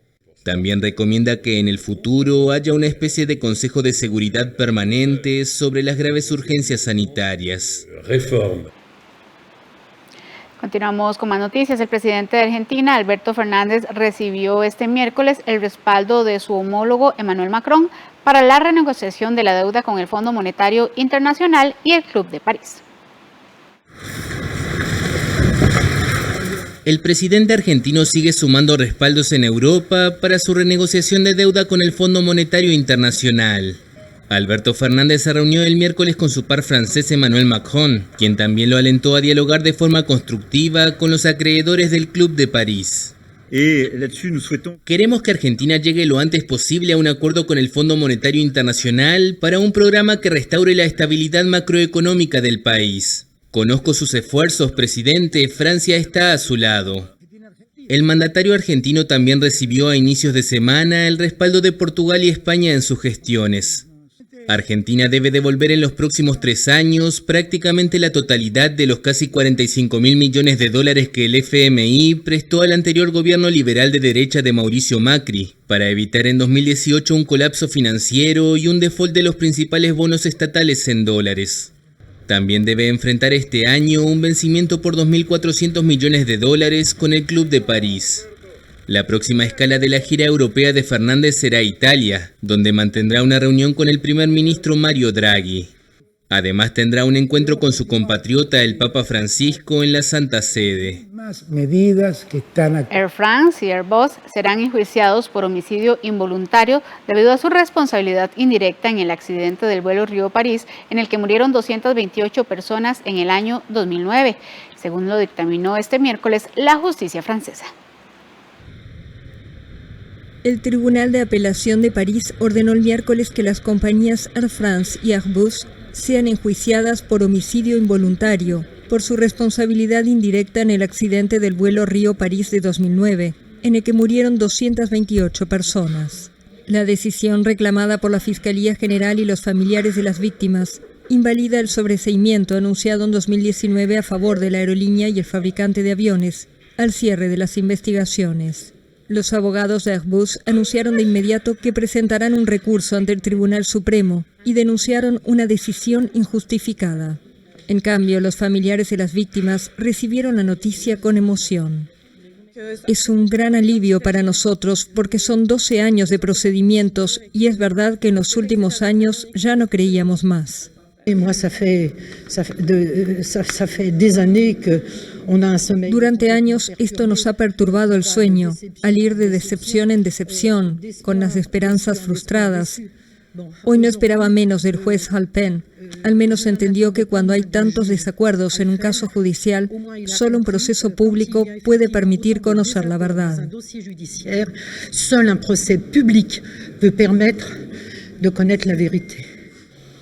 También recomienda que en el futuro haya una especie de Consejo de Seguridad permanente sobre las graves urgencias sanitarias. Reforma. Continuamos con más noticias. El presidente de Argentina, Alberto Fernández, recibió este miércoles el respaldo de su homólogo Emmanuel Macron para la renegociación de la deuda con el Fondo Monetario Internacional y el Club de París. El presidente argentino sigue sumando respaldos en Europa para su renegociación de deuda con el Fondo Monetario Internacional. Alberto Fernández se reunió el miércoles con su par francés Emmanuel Macron, quien también lo alentó a dialogar de forma constructiva con los acreedores del Club de París. Queremos que Argentina llegue lo antes posible a un acuerdo con el Fondo Monetario Internacional para un programa que restaure la estabilidad macroeconómica del país. Conozco sus esfuerzos, presidente. Francia está a su lado. El mandatario argentino también recibió a inicios de semana el respaldo de Portugal y España en sus gestiones. Argentina debe devolver en los próximos 3 años prácticamente la totalidad de los casi 45.000 millones de dólares que el FMI prestó al anterior gobierno liberal de derecha de Mauricio Macri, para evitar en 2018 un colapso financiero y un default de los principales bonos estatales en dólares. También debe enfrentar este año un vencimiento por 2.400 millones de dólares con el Club de París. La próxima escala de la gira europea de Fernández será Italia, donde mantendrá una reunión con el primer ministro Mario Draghi. Además tendrá un encuentro con su compatriota el Papa Francisco en la Santa Sede. Air France y Airbus serán enjuiciados por homicidio involuntario debido a su responsabilidad indirecta en el accidente del vuelo Río-París, en el que murieron 228 personas en el año 2009, según lo dictaminó este miércoles la justicia francesa. El Tribunal de Apelación de París ordenó el miércoles que las compañías Air France y Airbus sean enjuiciadas por homicidio involuntario por su responsabilidad indirecta en el accidente del vuelo Río-París de 2009, en el que murieron 228 personas. La decisión, reclamada por la Fiscalía General y los familiares de las víctimas, invalida el sobreseimiento anunciado en 2019 a favor de la aerolínea y el fabricante de aviones, al cierre de las investigaciones. Los abogados de Airbus anunciaron de inmediato que presentarán un recurso ante el Tribunal Supremo y denunciaron una decisión injustificada. En cambio, los familiares de las víctimas recibieron la noticia con emoción. Es un gran alivio para nosotros porque son 12 años de procedimientos y es verdad que en los últimos años ya no creíamos más. Durante años esto nos ha perturbado el sueño, al ir de decepción en decepción, con las esperanzas frustradas. Hoy no esperaba menos del juez Halpern. Al menos entendió que cuando hay tantos desacuerdos en un caso judicial, solo un proceso público puede permitir conocer la verdad.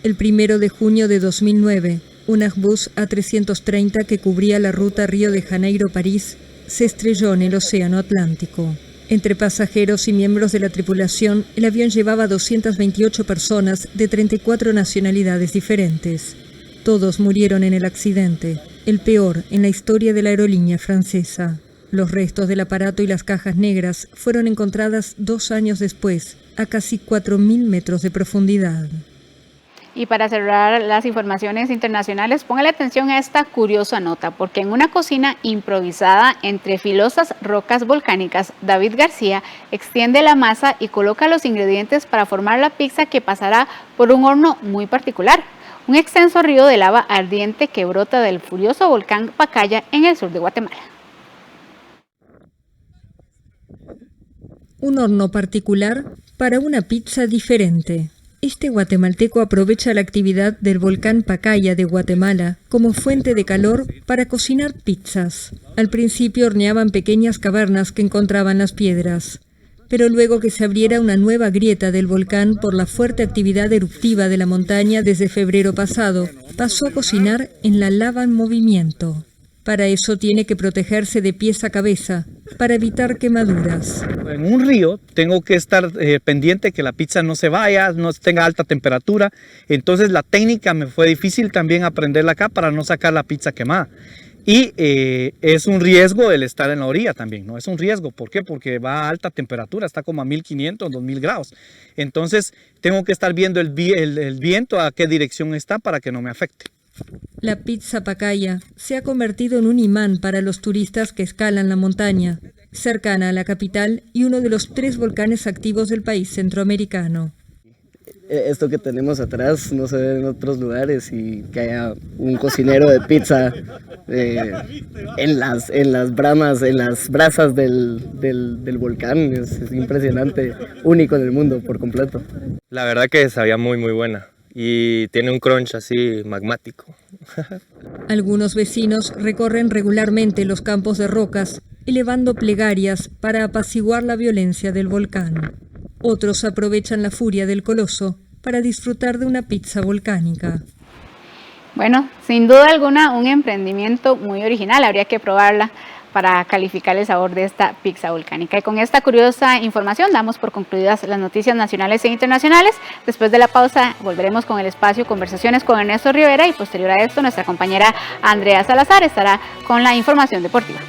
El 1 de junio de 2009, un Airbus A330 que cubría la ruta Río de Janeiro-París se estrelló en el Océano Atlántico. Entre pasajeros y miembros de la tripulación, el avión llevaba 228 personas de 34 nacionalidades diferentes. Todos murieron en el accidente, el peor en la historia de la aerolínea francesa. Los restos del aparato y las cajas negras fueron encontradas 2 años después, a casi 4.000 metros de profundidad. Y para cerrar las informaciones internacionales, póngale atención a esta curiosa nota, porque en una cocina improvisada entre filosas rocas volcánicas, David García extiende la masa y coloca los ingredientes para formar la pizza que pasará por un horno muy particular, un extenso río de lava ardiente que brota del furioso volcán Pacaya en el sur de Guatemala. Un horno particular para una pizza diferente. Este guatemalteco aprovecha la actividad del volcán Pacaya de Guatemala como fuente de calor para cocinar pizzas. Al principio horneaban pequeñas cavernas que encontraban las piedras, pero luego que se abriera una nueva grieta del volcán por la fuerte actividad eruptiva de la montaña desde febrero pasado, pasó a cocinar en la lava en movimiento. Para eso tiene que protegerse de pies a cabeza, para evitar quemaduras. En un río tengo que estar pendiente que la pizza no se vaya, no tenga alta temperatura. Entonces la técnica me fue difícil también aprenderla acá para no sacar la pizza quemada. Y es un riesgo el estar en la orilla también, ¿no? Es un riesgo, ¿por qué? Porque va a alta temperatura, está como a 1500, 2000 grados. Entonces tengo que estar viendo el viento a qué dirección está para que no me afecte. La pizza Pacaya se ha convertido en un imán para los turistas que escalan la montaña, cercana a la capital y uno de los 3 volcanes activos del país centroamericano. esto que tenemos atrás no se ve en otros lugares, y que haya un cocinero de pizza en las brasas del volcán es impresionante, único en el mundo por completo. La verdad que sabía muy buena y tiene un crunch así magmático. Algunos vecinos recorren regularmente los campos de rocas, elevando plegarias para apaciguar la violencia del volcán. Otros aprovechan la furia del coloso para disfrutar de una pizza volcánica. Bueno, sin duda alguna un emprendimiento muy original, habría que probarla para calificar el sabor de esta pizza volcánica. Y con esta curiosa información damos por concluidas las noticias nacionales e internacionales. Después de la pausa volveremos con el espacio Conversaciones con Ernesto Rivera y posterior a esto nuestra compañera Andrea Salazar estará con la información deportiva.